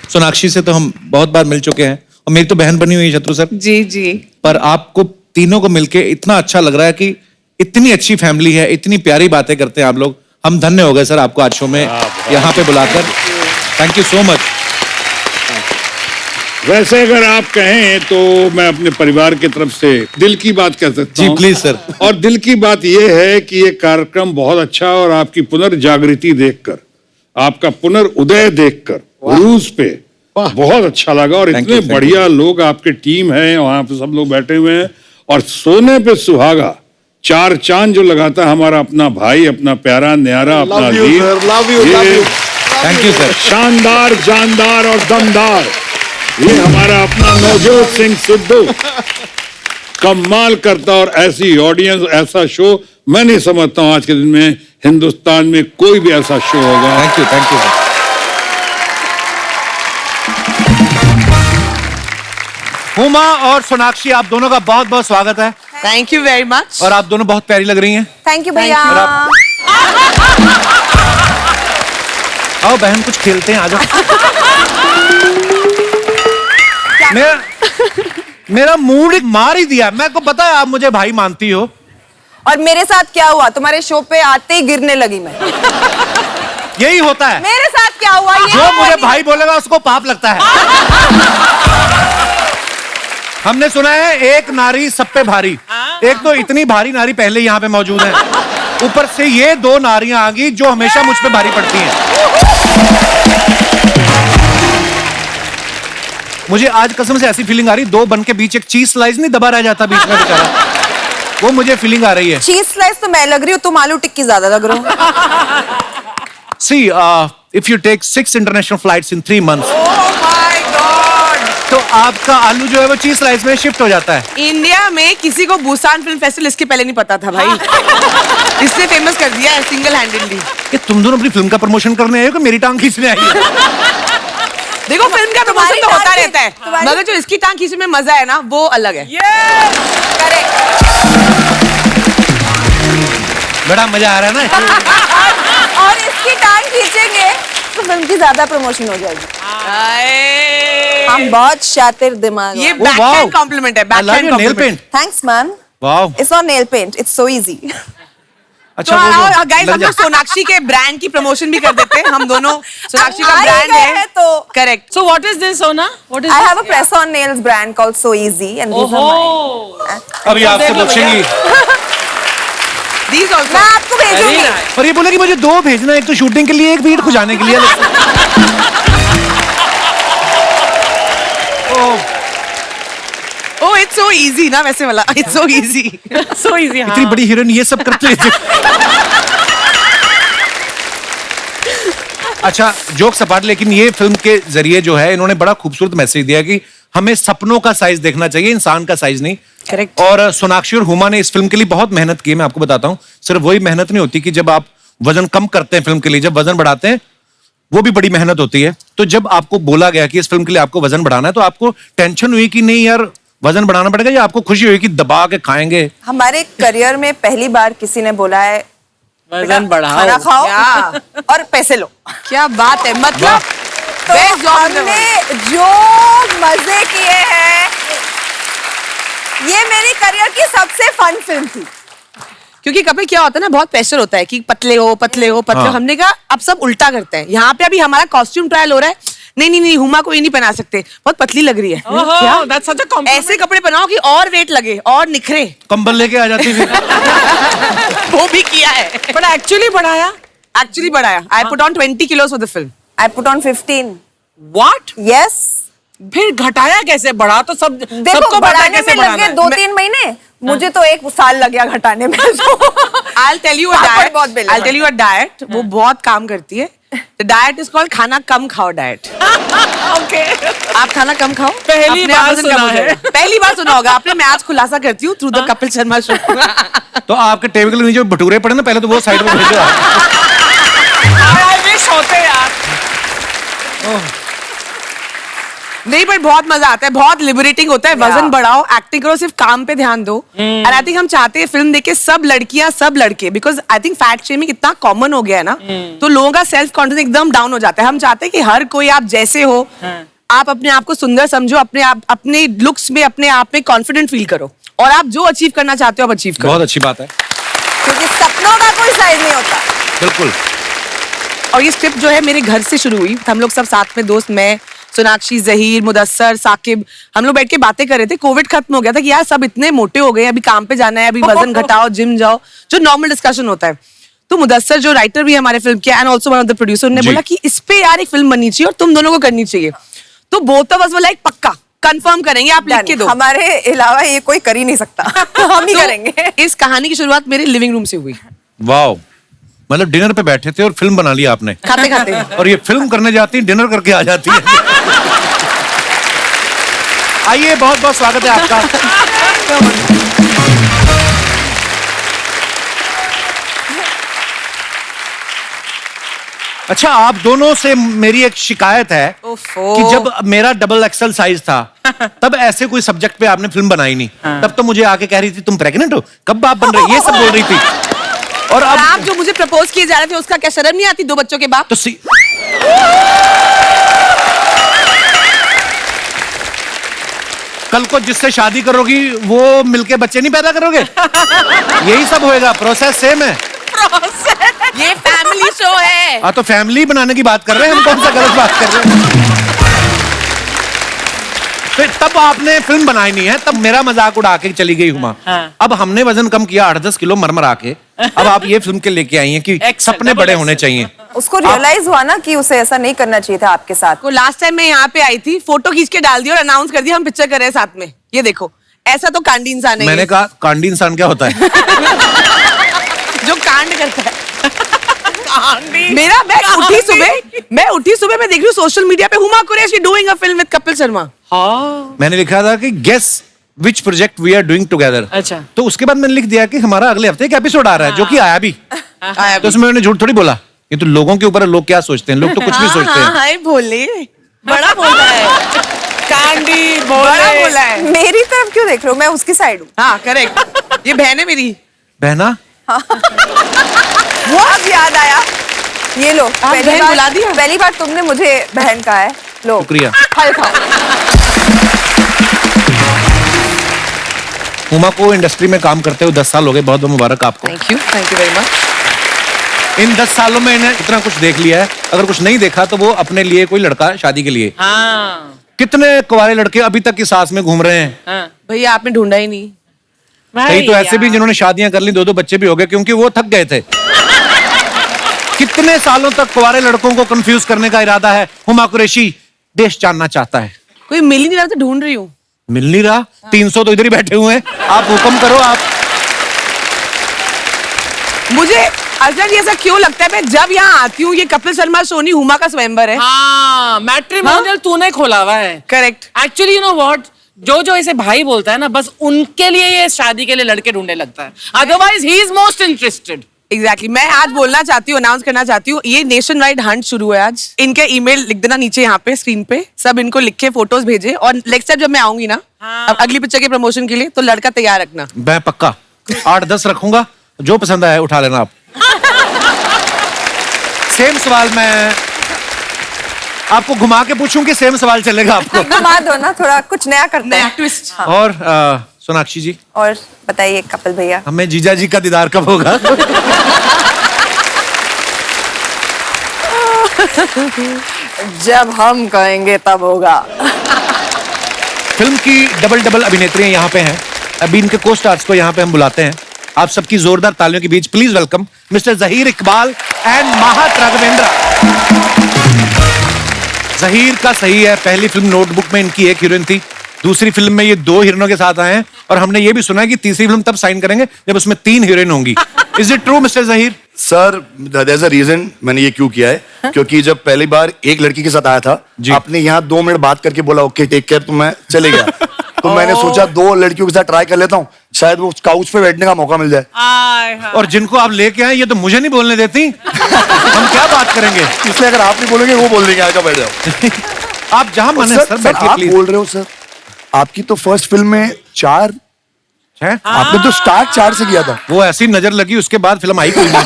सोनाक्षी से तो हम बहुत बार मिल चुके हैं, और मेरी तो बहन बनी हुई है शत्रु सर, जी जी। पर आपको तीनों को मिलके इतना अच्छा लग रहा है कि इतनी अच्छी फैमिली है, इतनी प्यारी बातें करते हैं आप लोग। हम धन्य हो गए सर आपको आज शो में यहाँ पे बुलाकर। Thank you so much. वैसे अगर आप कहें तो मैं अपने परिवार की तरफ से दिल की बात कह सकता जी हूं। Please sir. और दिल की बात यह है कि ये कार्यक्रम बहुत अच्छा, और आपकी पुनर्जागृति देखकर, आपका पुनर्उदय देखकर रूस पे बहुत अच्छा लगा, और Thank इतने you, thank बढ़िया लोग आपके टीम है, वहां पे सब लोग बैठे हुए हैं, और सोने पे सुहागा 4 चांद जो लगाता है हमारा अपना भाई, अपना प्यारा न्यारा, अपना लव यू अजीज, सर, लव यू, ये love you. Thank you sir. शानदार, जानदार और दमदार, ये हमारा अपना नवजोत सिंह सिद्धू कमाल करता। और ऐसी ऑडियंस, ऐसा शो मैं नहीं समझता हूं आज के दिन में हिंदुस्तान में कोई भी ऐसा शो होगा। Thank you sir. हुमा और सोनाक्षी, आप दोनों का बहुत बहुत स्वागत है, थैंक यू वेरी मच। और आप दोनों बहुत प्यारी लग रही हैं। थैंक यू भैया। आओ बहन कुछ खेलते हैं, आ जाओ। मैं मेरा मूड मार ही दिया। मैं को पता है आप मुझे भाई मानती हो। और मेरे साथ क्या हुआ, तुम्हारे शो पे आते ही गिरने लगी मैं। यही होता है, मेरे साथ क्या हुआ ये जो मुझे भाई बोलेगा उसको पाप लगता है। हमने सुना है एक नारी सब पे भारी। एक तो इतनी भारी नारी पहले यहाँ पे मौजूद है, ऊपर से ये दो नारियां आ गई जो हमेशा मुझ पे भारी पड़ती हैं। मुझे आज कसम से ऐसी फीलिंग आ रही, दो बन के बीच एक चीज स्लाइस नहीं दबा रह जाता बीच में बेचारा, वो मुझे फीलिंग आ रही है। चीज स्लाइस तो मैं लग रही हूँ, तुम आलू टिक्की ज्यादा लग रहे हो। See, if you take 6 international flights in 3 months, Oh my God! तो आपका आलू जो है वो चीज स्लाइस में शिफ्ट हो जाता है। इंडिया में किसी को बुसान फिल्म फेस्टिवल इसके पहले नहीं पता था भाई। इसने फेमस कर दिया है सिंगल हैंडेडली। कि तुम दोनों अपनी फिल्म का प्रमोशन करने आए हो कि मेरी टांग खींचने आई है? देखो फिल्म का प्रमोशन तो होता रहता है, तुम्हारी- मगर जो इसकी टांग खींचने में मजा है ना वो अलग है। करेक्ट। बड़ा मजा आ रहा है ना। और इसकी टांग खींचेंगे तो फिल्म की ज्यादा प्रमोशन हो जाएगी। हम बहुत शातिर दिमाग। ये Oh, back wow. Hand compliment है, I back love hand your nail compliment. paint. Thanks man. Wow. It's not nail paint, it's so easy. तो अच्छा वो जो गाइस लग हम जा- लोग सोनाक्षी के ब्रांड की प्रमोशन भी कर देते हैं। हम दोनों सोनाक्षी का आ ही ब्रांड गए है हैं तो। Correct. So what is this, Sona? What is I this? have a press on nails brand called So Easy and these are mine. अभी आपसे पूछेंगी। These also. मैं आपको भेजूंगी। और ये बोले कि मुझे दो भेजना, एक तो शूटिंग के लिए, एक बीट खुजाने के लिए। Oh, it's so easy ना वैसे वाला। It's so easy. So easy, हाँ. इतनी बड़ी हीरोइन ये सब करते हैं। अच्छा जोक सपाट, लेकिन ये फिल्म के जरिए जो है इन्होंने बड़ा खूबसूरत मैसेज दिया कि हमें सपनों का साइज देखना चाहिए, इंसान का साइज नहीं। Correct. और सोनाक्षी और हुमा ने इस फिल्म के लिए बहुत मेहनत की है। मैं आपको बताता हूँ, सिर्फ वही मेहनत नहीं होती कि जब आप वजन कम करते हैं फिल्म के लिए, जब वजन बढ़ाते हैं वो भी बड़ी मेहनत होती है। तो जब आपको बोला गया कि इस फिल्म के लिए आपको वजन बढ़ाना है, तो आपको टेंशन हुई कि नहीं यार वजन बढ़ाना पड़ेगा, या आपको खुशी हुई कि दबा के खाएंगे? हमारे करियर में पहली बार किसी ने बोला है वजन बढ़ाओ. खाना खाओ क्या? और पैसे लो। क्या बात है, मतलब तो Best job in the हमने जो मजे किए हैं, ये मेरी करियर की सबसे फन फिल्म थी। क्योंकि कभी क्या होता है ना, बहुत प्रेशर होता है कि पतले हो पतले हो पतले हो। हाँ। हमने कहा अब सब उल्टा करते हैं। यहाँ पे अभी हमारा कॉस्ट्यूम ट्रायल हो रहा है। नहीं नहीं नहीं, हुमा को ये नहीं पहना सकते, बहुत पतली लग रही है। Oh, that's such a compliment. ऐसे कपड़े पहनाओ कि और वेट लगे और निखरे। कंबल लेके आ जाती थी। वो भी किया है, But actually बढ़ाया. एक्चुअली बढ़ाया। I put on 20 kilos for the film. I put on 15. What? Yes. फिर घटाया कैसे? बढ़ा तो सब देखो सबको पता है बढ़ाने कैसे में लग बढ़ाना गए है. 2-3 महीने, मुझे तो 1 साल लग गया घटाने में। I'll tell you a papad diet. बहुत बेले I'll tell you a diet. वो बहुत काम करती है। The diet is called खाना कम खाओ diet. Okay. आप खाना कम खाओ, पहली अपने आप बार वजन कम सुना हो है। जाएगा। पहली बार सुना होगा आपने। मैं आज खुलासा करती हूँ through the Kapil Sharma show. तो आपके टेबल के नीचे भटूरे पड़े ना, पहले तो वो साइड में भेजो आप। I wish होते यार. नहीं पर बहुत मजा आता है, बहुत लिबरेटिंग होता है। वजन बढ़ाओ, एक्टिंग करो, सिर्फ काम पे ध्यान दो। एंड आई थिंक हम चाहते हैं फिल्म देख के सब लड़कियां सब लड़के, because I think fat shaming इतना कॉमन हो गया है ना, तो लोगों का सेल्फ कॉन्फिडेंस एकदम डाउन हो जाता है। हम चाहते हैं कि हर कोई आप जैसे हो, आप अपने आप को सुंदर समझो, अपने आप अपने लुक्स में अपने आप में कॉन्फिडेंट फील करो, और आप जो अचीव करना चाहते हो आप अचीव करो। बहुत अच्छी बात है, क्योंकि सपनों का कोई साइज नहीं होता। बिल्कुल। और ये स्क्रिप्ट जो है मेरे घर से शुरू हुई। हम लोग सब साथ में दोस्त, मैं, सोनाक्षी, जहीर, मुदस्सर, साकिब, हम लोग बैठ के बातें कर रहे थे। कोविड खत्म हो गया था कि यार सब इतने मोटे हो गए, अभी काम पे जाना है, अभी वजन घटाओ, जिम जाओ, जो नॉर्मल डिस्कशन होता है। तो मुदस्सर जो राइटर भी है हमारे फिल्म के and also one of the producer, ने जी। बोला कि इस पे यार एक फिल्म बननी चाहिए और तुम दोनों को करनी चाहिए। तो both of us were like पक्का कंफर्म करेंगे, आप लिख के दो। हमारे अलावा ये कोई कर ही नहीं सकता। हम ही तो करेंगे। इस कहानी की शुरुआत मेरे लिविंग रूम से हुई, वाओ, मतलब डिनर पे बैठे थे और फिल्म बना ली आपने। खाते खाते। और ये फिल्म करने जाती है, डिनर करके आ जाती है। आइए, बहुत बहुत स्वागत है आपका। अच्छा, आप दोनों से मेरी एक शिकायत है ओफो। कि जब मेरा डबल एक्सल साइज था, तब ऐसे कोई सब्जेक्ट पे आपने फिल्म बनाई नहीं। तब तो मुझे आके कह रही थी तुम प्रेग्नेंट हो, कब बाप बन रहे, ये सब बोल रही थी। और और अब आप जो मुझे प्रपोज किए जा रहे थे उसका क्या शर्म नहीं आती, 2 बच्चों के बाप? तो कल को जिससे शादी करोगी वो मिलके बच्चे नहीं पैदा करोगे? यही सब होएगा, प्रोसेस सेम है। ये फैमिली शो है। हाँ तो फैमिली बनाने की बात कर रहे हैं हम, कौन सा गलत बात कर रहे हैं? फिर तब आपने फिल्म बनाई नहीं है, तब मेरा मजाक उड़ा के चली गई हुमा। हाँ। अब हमने वजन कम किया 8-10 किलो मरमरा के, अब आप ये फिल्म के लेके आई हैं कि सपने बड़े होने चाहिए। उसको रियलाइज हुआ ना कि उसे ऐसा नहीं करना चाहिए था आपके साथ। को लास्ट टाइम मैं यहाँ पे आई थी, फोटो खींच के डाल दी और अनाउंस कर दिया हम पिक्चर कर रहे हैं साथ में। ये देखो, ऐसा तो कांडी इंसान है। मैंने कहा कांडी इंसान क्या होता है? जो कांड करता है। मेरा मैं उठी सुबह मैं देख रही हूँ सोशल मीडिया पे Huma Qureshi doing a film with Kapil Sharma. मैंने लिखा था कि guess which project we are doing together. अच्छा। तो उसके बाद मैंने लिख दिया कि हमारा अगले हफ्ते एक एपिसोड आ रहा है, जो कि आया भी। तो उसमें मैंने झूठ थोड़ी बोला, ये तो लोगों के ऊपर है, लोग क्या सोचते हैं, लोग तो कुछ भी सोचते हैं। हाय भोले, बड़ा बोला है। कांडी बड़ा बोला है। मेरी तरफ क्यों देख रहे हो? मैं उसकी साइड हूँ। हाँ करेक्ट, ये बहन है मेरी। बहना वो अब याद आया, ये लो बहन बुला दिया? पहली बार तुमने मुझे बहन कहा है। लो शुक्रिया। फल खाओ। हुमा को इंडस्ट्री में काम करते हुए 10 साल हो गए, बहुत बहुत मुबारक आपको। Thank you very much. इन 10 सालों में इन्हें इतना कुछ देख लिया है, अगर कुछ नहीं देखा तो वो अपने लिए कोई लड़का शादी के लिए। हाँ। कितने कुंवारे लड़के अभी तक की सास में घूम रहे हैं। हाँ। भैया आपने ढूंढा ही नहीं। कई तो ऐसे भी जिन्होंने शादियां कर ली, 2-2 बच्चे भी हो गए क्योंकि वो थक गए थे। कितने सालों तक कुंवारे लड़कों को कंफ्यूज करने का इरादा है हुमा कुरैशी देश जानना चाहता है। कोई मिल ही नहीं रहा तो ढूंढ रही हूँ। मिल नहीं रहा? 300 तो इधर ही बैठे हुए हैं, आप हुक्म करो। आप मुझे अर्जुन जी ऐसा क्यों लगता है, मैं जब यहाँ आती हूँ ये कपिल शर्मा सोनी हुमा का स्वयंवर है। हाँ, मैट्रिमोनियल तूने खोला हुआ है। Correct. Actually you know what, जो इसे भाई बोलता है ना, बस उनके लिए ये शादी के लिए लड़के ढूंढने लगता है, otherwise he is most interested. Exactly मैं आज बोलना चाहती हूँ, अनाउंस करना चाहती हूँ, ये नेशन वाइड हंट शुरू है आज। इनके ईमेल लिख देना नीचे यहाँ पे स्क्रीन पे, सब इनको लिख के फोटोज भेजे, और नेक्स्ट टाइम जब मैं आऊंगी ना अब अगली पिक्चर के प्रमोशन के लिए, तो लड़का तैयार रखना। मैं पक्का 8-10 रखूंगा, जो पसंद आए उठा लेना आप। सेम सवाल मैं आपको घुमा के पूछूं कि सेम सवाल चलेगा आपको? घुमा दो ना, थोड़ा कुछ नया करते हैं। ट्विस्ट। और सोनाक्षी जी, और बताइए कपिल भैया, हमें जीजा जी का दीदार कब होगा? जब हम कहेंगे तब होगा। फिल्म की डबल अभिनेत्रियां यहाँ पे हैं, अभी इनके को स्टार्स को यहाँ पे हम बुलाते हैं। आप सबकी जोरदार तालियों के बीच please welcome mister Zaheer Iqbal and Mahat Raghavendra. Zaheer का सही है, पहली फिल्म नोटबुक में इनकी एक हीरोइन थी, दूसरी फिल्म में ये 2 हीरोइनों के साथ आए हैं, और हमने ये भी सुना है कि तीसरी फिल्म तब साइन करेंगे जब उसमें 3 हीरोइन होंगी। Is it true mister Zaheer? Sir there is a reason मैंने ये क्यों किया है, क्योंकि जब पहली बार एक लड़की के साथ आया था, आपने यहाँ 2 मिनट बात करके बोला ओके टेक केयर, तो मैं चले गया। तो मैंने सोचा 2 लड़कियों के साथ ट्राई कर लेता हूँ, शायद वो काउच पे बैठने का मौका मिल जाए। और जिनको आप लेके आए ये तो मुझे नहीं बोलने देती। हम क्या बात करेंगे? इसलिए अगर आप नहीं बोलेंगे वो बोल देंगे, आकर बैठ जाओ। आप जहां मन है सर बैठिए आप प्लीज। बोल रहे हो सर, आपकी तो फर्स्ट फिल्म में 4 है? आपने तो स्टार्ट 4 से किया था। वो ऐसी नजर लगी, उसके बाद फिल्म आई कोई नहीं।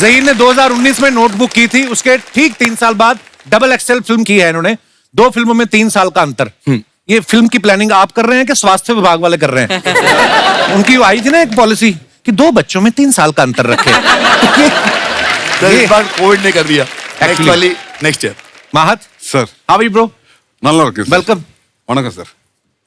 जहीर ने 2019 में नोटबुक की थी, उसके ठीक 3 साल बाद डबल एक्सेल फिल्म की है इन्होंने। 2 फिल्मों में 3 साल का अंतर। ये फिल्म की प्लानिंग आप कर रहे हैं कि स्वास्थ्य विभाग वाले कर रहे हैं? उनकी आई थी ना एक पॉलिसी कि 2 बच्चों में 3 साल का अंतर रखे। इस बार कोविड ने कर दिया। Next year. Mahat sir how are you bro? நல்லா இருக்கு சார். वेलकम। வணக்கம் சார்.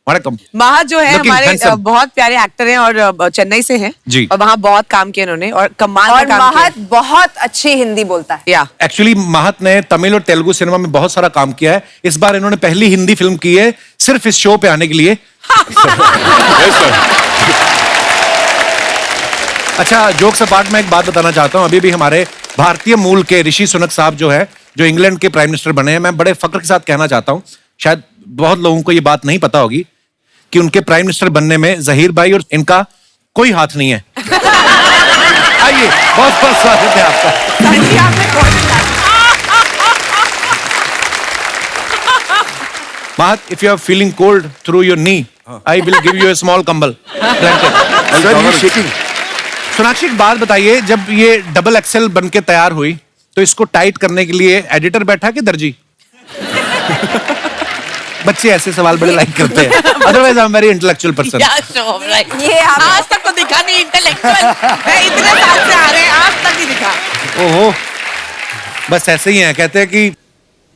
वणकम। महत जो है Looking हमारे handsome. बहुत प्यारे एक्टर हैं और चेन्नई से हैं जी। और वहाँ बहुत काम किया इन्होंने और कमाल और का काम किया। महत बहुत अच्छी हिंदी बोलता है। या एक्चुअली महत ने तमिल और तेलुगु सिनेमा में बहुत सारा काम किया है। इस बार इन्होंने पहली हिंदी फिल्म की है सिर्फ इस शो पे आने के लिए। अच्छा जोक्स अपार्ट में एक बात बताना चाहता हूँ, अभी भी हमारे भारतीय मूल के ऋषि सुनक साहब जो है, जो इंग्लैंड के प्राइम मिनिस्टर बने हैं, मैं बड़े फक्र के साथ कहना चाहता हूँ, शायद बहुत लोगों को ये बात नहीं पता होगी कि उनके प्राइम मिनिस्टर बनने में जहीर भाई और इनका कोई हाथ नहीं है। आइए, बहुत बहुत स्वागत है आपका। महत, if you are feeling cold through your knee, I will give you a small कंबल blanket. सोनाक्षी एक बात बताइए, जब ये डबल एक्सेल बन के तैयार हुई तो इसको टाइट करने के लिए एडिटर बैठा कि दर्जी? बच्चे ऐसे सवाल बड़े लाइक करते हैं, otherwise I am very intellectual person. ये आप आज तक तो दिखा नहीं इंटेलेक्चुअल। इतने साल से आ रहे हैं, आज तक नहीं दिखा। ओहो, बस ऐसे ही हैं, कहते हैं कि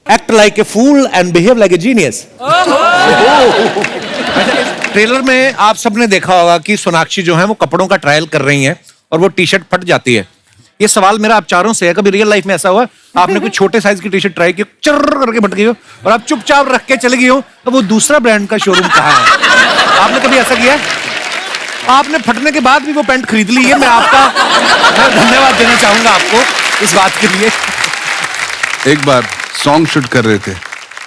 act like a fool and behave like a genius. Trailer में आप सबने देखा होगा कि सोनाक्षी जो है वो कपड़ों का ट्रायल कर रही हैं और वो टी शर्ट फट जाती है। ये सवाल मेरा आप चारों से है, कभी रियल लाइफ में ऐसा हुआ आपने कोई छोटे साइज की टी शर्ट ट्राई की, चर्र करके फट गई हो और आप चुपचाप रख के चले गई हो, तो वो दूसरा ब्रांड का शोरूम कहाँ है? आपने कभी ऐसा किया? आपने फटने के बाद भी वो पैंट खरीद ली है। मैं धन्यवाद देना चाहूंगा आपको इस बात के लिए। एक बार सॉन्ग शूट कर रहे थे,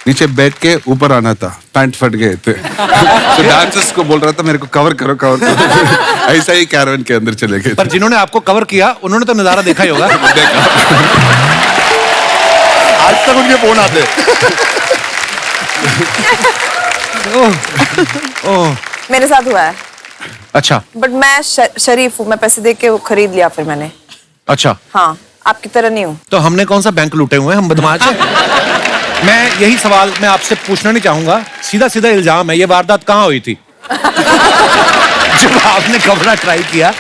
नीचे बैठ के ऊपर आना था, पैंट फट गए थे। तो डांसर्स को बोल रहा था मेरे को कवर करो कवर करो। ऐसा ही कैरवन के अंदर चले गए। पर जिन्होंने आपको कवर किया उन्होंने तो नजारा देखा ही होगा। आज तक उनके फोन आते। ओह, मेरे साथ हुआ है, अच्छा बट मैं शरीफ हूँ, मैं पैसे दे के वो खरीद लिया फिर मैंने। अच्छा, हाँ, आपकी तरह नहीं हूँ। तो हमने कौन सा बैंक लूटे हुए हैं, हम बदमाश हैं। मैं यही सवाल मैं आपसे पूछना नहीं चाहूंगा, सीधा सीधा इल्जाम है, ये वारदात कहाँ हुई थी? जब आपने कपड़ा ट्राई किया,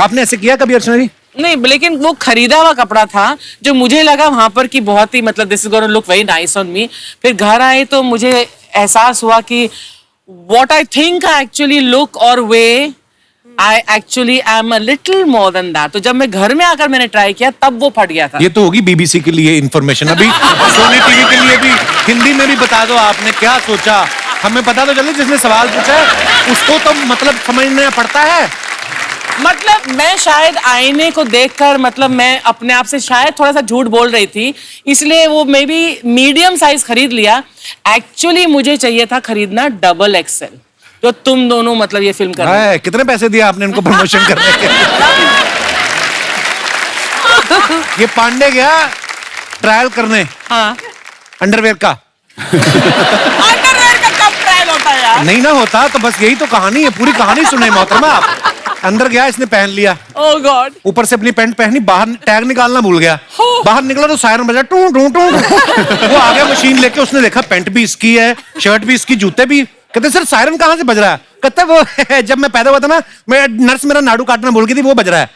आपने ऐसे किया कभी अर्चना जी? नहीं, लेकिन वो खरीदा हुआ कपड़ा था जो मुझे लगा वहां पर कि बहुत ही मतलब this is gonna look very nice on me. फिर घर आए तो मुझे एहसास हुआ कि what I think I actually look और way I actually am a little more than that. तो जब मैं घर में आकर मैंने ट्राई किया तब वो फट गया था। ये तो होगी बीबीसी के लिए इंफॉर्मेशन, अभी सोनी टीवी के लिए भी हिंदी में भी बता दो आपने क्या सोचा, हमें पता तो चले जिसने सवाल पूछा है उसको तो मतलब समझना पड़ता है। मतलब मैं शायद आईने को देखकर मतलब मैं अपने आप से शायद थोड़ा सा झूठ बोल रही थी, इसलिए वो मे बी मीडियम साइज खरीद लिया। एक्चुअली मुझे चाहिए था खरीदना डबल एक्सएल, जो तुम दोनों मतलब ये फिल्म कर रहे है। कितने पैसे दिए आपने इनको प्रमोशन करने के? ये पांडे गया ट्रायल करने, हाँ। अंडरवेयर का। अंडरवेयर का कब ट्रायल होता है यार? नहीं ना होता तो बस यही तो कहानी है, पूरी कहानी सुने मोहतरमा आप। अंदर गया, इसने पहन लिया, ओह गॉड, ऊपर से अपनी पैंट पहनी, बाहर टैग निकालना भूल गया, बाहर निकला तो सायरन बजा, टू टू टू। वो आ गया मशीन लेके, उसने देखा पैंट भी इसकी है, शर्ट भी इसकी, जूते भी। कहते सर सायरन कहाँ से बज रहा है? कहते वो जब मैं पैदा हुआ था ना, मैं नर्स मेरा नाड़ू काटना भूल गई थी, वो बज रहा है।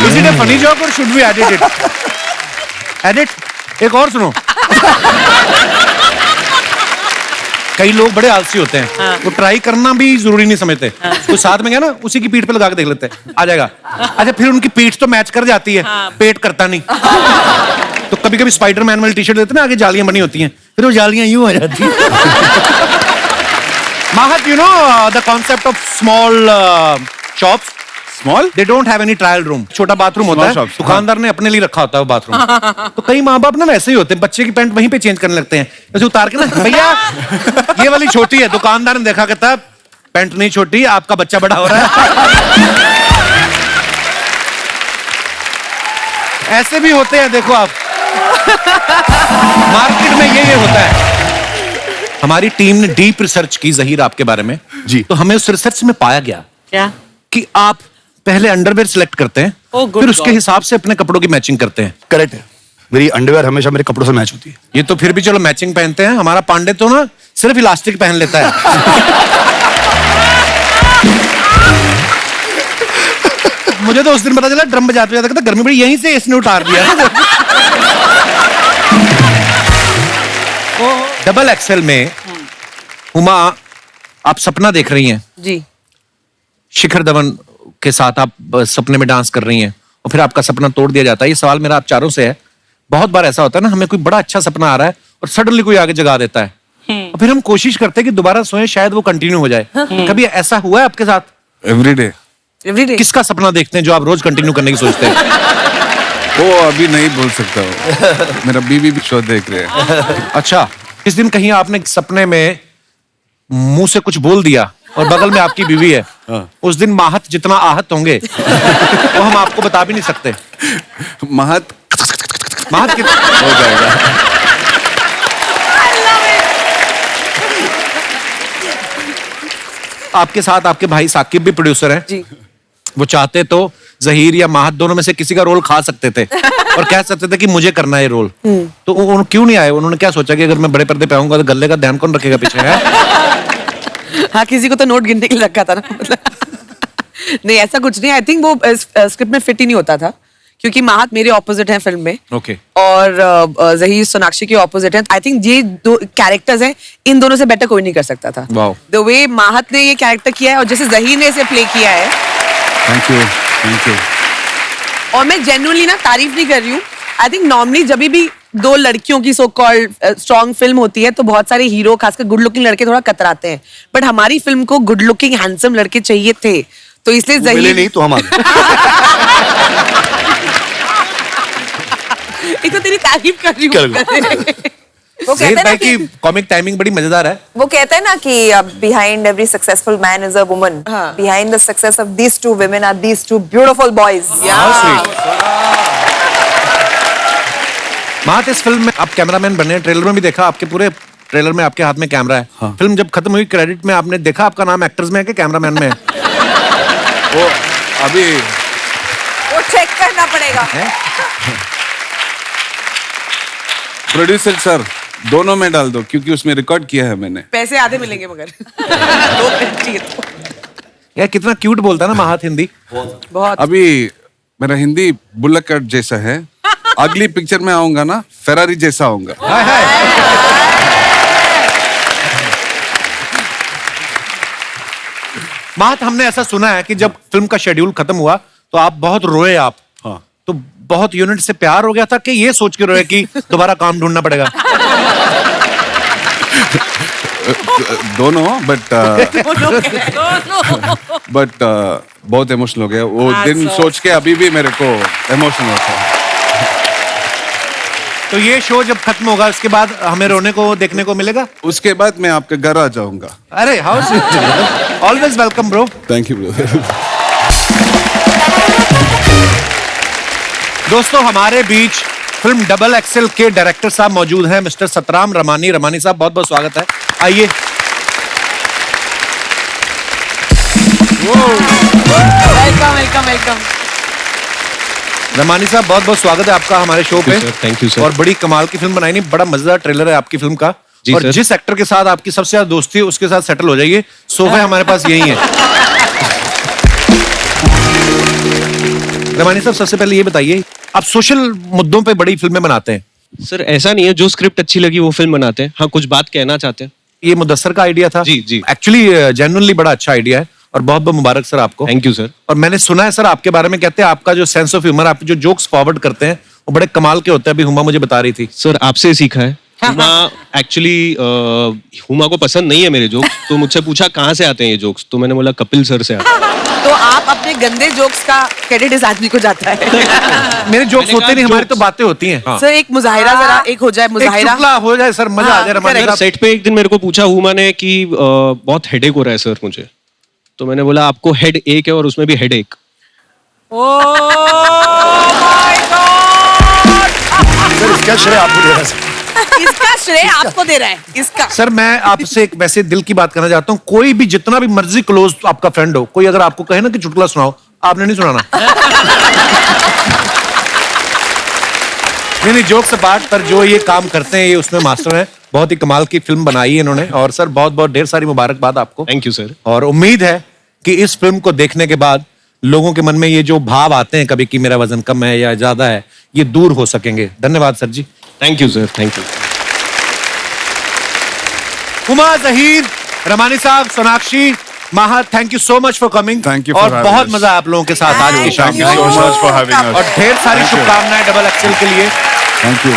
Is it a funny joke और should we edit it? Edit. एक और सुनो, कई लोग बड़े आलसी होते हैं, हाँ। वो ट्राई करना भी जरूरी नहीं समझते, तो साथ में गया ना उसी की पीठ पे लगा के देख लेते हैं, आ जाएगा। अच्छा, फिर उनकी पीठ तो मैच कर जाती है, हाँ। पेट करता नहीं। तो कभी कभी स्पाइडरमैन वाली टी शर्ट देते ना, आगे जालियां बनी होती हैं, फिर वो जालियां यूं हो जाती हैं। माहत, you know the concept of small shops, small, they don't have any trial room. छोटा बाथरूम होता है, Small shops, दुकानदार ने अपने लिए रखा होता है वो बाथरूम। तो कई माँ बाप ना वैसे ही होते हैं, बच्चे की पैंट वहीं पे चेंज करने लगते हैं, जैसे उतार के ना, भैया ये वाली छोटी है। दुकानदार ने देखा, कहता पैंट नहीं छोटी, आपका बच्चा बड़ा हो रहा है। ऐसे भी होते हैं, देखो आप मार्केट में ये होता है। हमारी टीम ने डीप रिसर्च की जहीर आपके बारे में जी। तो हमें उस रिसर्च में पाया गया क्या? कि आप पहले अंडरवेयर सिलेक्ट करते हैं, Oh, good फिर उसके God. हिसाब से अपने कपड़ों की मैचिंग करते हैं। करेक्ट है, मेरी अंडरवेयर हमेशा मेरे कपड़ों से मैच होती है। ये तो फिर भी चलो मैचिंग पहनते हैं, हमारा पांडे तो ना सिर्फ इलास्टिक पहन लेता है। मुझे तो उस दिन पता चला ड्रम बजाते जाता, कहता गर्मी बड़ी, यहीं से इसने उतार दिया। डबल एक्सेल में हुमा आप सपना देख रही हैं, जी। शिखर धवन के साथ आप सपने में डांस कर रही हैं और फिर आपका सपना तोड़ दिया जाता है। ये सवाल मेरा आप चारों से है, बहुत बार ऐसा होता है ना, हमें कोई बड़ा अच्छा सपना आ रहा है और सडनली कोई आगे जगा देता है, और फिर हम कोशिश करते हैं कि दोबारा सोएं, शायद वो कंटिन्यू हो जाए। कभी ऐसा हुआ है आपके साथ? एवरीडे। एवरीडे। किसका सपना देखते हैं जो आप रोज कंटिन्यू करने की सोचते हैं? वो अभी नहीं बोल सकता हूँ, मेरा बीवी भी शो देख रहे हैं। अच्छा, इस दिन कहीं आपने सपने में मुंह से कुछ बोल दिया और बगल में आपकी बीवी है, उस दिन माहत जितना आहत होंगे वो हम आपको बता भी नहीं सकते। महत माहत हो जाएगा। आपके साथ आपके भाई साकिब भी प्रोड्यूसर हैं जी। वो चाहते तो जहीर या माहत दोनों में से किसी का रोल खा सकते थे, और कह सकते थे कि मुझे करना है ये रोल, तो क्यों नहीं आए? उन्होंने क्या सोचा कि अगर मैं बड़े पर्दे पे आऊंगा तो गले का ध्यान कौन रखेगा पीछे है? हाँ, किसी को तो नोट गिनने के लिए रखा था ना, मतलब नहीं ऐसा कुछ नहीं। आई थिंक वो स्क्रिप्ट में फिट ही नहीं होता था, क्योंकि माहत मेरे ऑपोजिट हैं फिल्म में। ओके। और जहीर सोनाक्षी के ऑपोजिट हैं। आई थिंक ये दो कैरेक्टर्स हैं, इन दोनों से बेटर कोई नहीं कर सकता था। Wow. द वे माहत ने ये कैरेक्टर किया है और जैसे जहीर ने इसे प्ले किया है, थैंक यू, थैंक यू। और मैं जेन्युइनली ना तारीफ नहीं कर रही हूँ। आई थिंक नॉर्मली जब भी दो लड़कियों की सो कॉल्ड स्ट्रॉन्ग फिल्म होती है तो बहुत सारे हीरो, खासकर गुड लुकिंग लड़के थोड़ा कतराते हैं, बट हमारी फिल्म को गुड लुकिंग हैंडसम लड़के चाहिए थे, तो इसलिए मिले जहीर नहीं तो हम आ गए। एक तो तेरी तारीफ कर रही कर हूँ। वो कहते ज़हीर हैं ना भाई कि की कॉमिक टाइमिंग बड़ी मजेदार है। वो कहते हैं ना कि behind every successful man is a woman, हाँ. Behind the success of these two women are these two beautiful boys. माहत, इस फिल्म में आप कैमरामैन बने हैं, ट्रेलर में भी देखा, आपके पूरे ट्रेलर में आपके हाथ में कैमरा है। फिल्म जब खत्म हुई क्रेडिट में आपने देखा आपका नाम एक्टर्स में है कि कैमरामैन में है? वो अभी वो चेक करना पड़ेगा। प्रोड्यूसर सर दोनों में डाल दो, क्योंकि उसमें रिकॉर्ड किया है मैंने। पैसे आधे मिलेंगे मगर 2 मिनट चाहिए तो। यार कितना क्यूट बोलता है ना माहत हिंदी। बहुत। अभी मेरा हिंदी बुल्लक कट जैसा है, अगली पिक्चर में आऊंगा ना फेरारी जैसा आऊंगा। हाय हाय। माहत, हमने ऐसा सुना है कि जब फिल्म का शेड्यूल खत्म हुआ तो आप बहुत रोए आप। हाँ। तो बहुत यूनिट से प्यार हो गया था कि ये सोच के रोए कि दोबारा काम ढूंढना पड़ेगा? दोनों, बट बहुत इमोशनल हो गया वो दिन सोच के, अभी भी मेरे को इमोशनल होता है। तो ये शो जब खत्म होगा उसके बाद हमें रोने को देखने को मिलेगा? उसके बाद मैं आपके घर आ जाऊंगा। अरे how sweet, always welcome bro. Thank you brother. दोस्तों, हमारे बीच फिल्म डबल एक्सेल के डायरेक्टर साहब मौजूद हैं, मिस्टर सतराम रमानी। रमानी साहब, बहुत बहुत स्वागत है, आइए। Welcome welcome welcome. रमानी साहब, बहुत बहुत स्वागत है आपका हमारे शो पे। Thank you sir. और बड़ी कमाल की फिल्म बनाई, नहीं बड़ा मजेदार ट्रेलर है आपकी फिल्म का। जी और सर। जिस एक्टर के साथ आपकी सबसे ज्यादा दोस्ती है उसके साथ सेटल हो जाइए, सोफे हमारे पास यही है। रमानी साहब, सबसे पहले ये बताइए, आप सोशल मुद्दों पे बड़ी फिल्में बनाते हैं। सर ऐसा नहीं है, जो स्क्रिप्ट अच्छी लगी वो फिल्म बनाते हैं। हाँ, कुछ बात कहना चाहते हैं। ये मुदस्सर का आइडिया था? जी, जी। एक्चुअली जेन्युइनली बड़ा अच्छा आइडिया है और बहुत बहुत मुबारक सर आपको। Thank you sir. और मैंने सुना है सर आपके बारे में, कहते हैं आपका जो सेंस ऑफ ह्यूमर, आप जो जोक्स फॉरवर्ड करते हैं वो बड़े कमाल के होते हैं। अभी हुमा मुझे बता रही थी। सर आपसे सीखा है। हुमा एक्चुअली हुमा को पसंद नहीं है मेरे जोक्स, तो मुझसे पूछा कहाँ से आते हैं ये जोक्स, तो मैंने बोला कपिल सर से आते हैं। तो आप अपने गंदे जोक्स का क्रेडिट इस आदमी को जाता है। मेरे जोक्स होते नहीं, हमारी तो बातें होती हैं। सर एक मुजाहिरा जरा एक हो जाए, एक मुजाहिरा। चुटला हो जाए सर, मजा आ जाए। रमानी सर साहब, सेट पे एक दिन मेरे को पूछा हुमा ने कि बहुत हेडेक हो रहा है सर मुझे, तो मैंने बोला आपको हेड एक है और उसमें भी हेडेक। सर इसका श्रेय आपको दे रहा है। इसका श्रेय आपको दे रहा है इसका। सर मैं आपसे एक वैसे दिल की बात करना चाहता हूँ, कोई भी जितना भी मर्जी क्लोज आपका फ्रेंड हो, कोई अगर आपको कहे ना कि चुटकुला सुनाओ, आपने नहीं सुनाना। नहीं जोक्स अपार्ट, पर जो ये काम करते हैं ये उसमें मास्टर हैं। बहुत ही कमाल की फिल्म बनाई है इन्होंने। और सर बहुत बहुत ढेर सारी मुबारकबाद आपको। Thank you sir. और उम्मीद है कि इस फिल्म को देखने के बाद लोगों के मन में ये जो भाव आते हैं कभी कि मेरा वजन कम है या ज्यादा है, ये दूर हो सकेंगे। धन्यवाद sir ji. Thank you sir. Thank you. Huma, Zaheer, Ramani साहब, Sonakshi, Mahat, thank you so much for coming. Thank you for और having बहुत us. मजा आप लोगों के साथ आज की शाम Thank you so much for having us. और ढेर सारी शुभकामनाएं डबल एक्सेल के लिए। Thank you.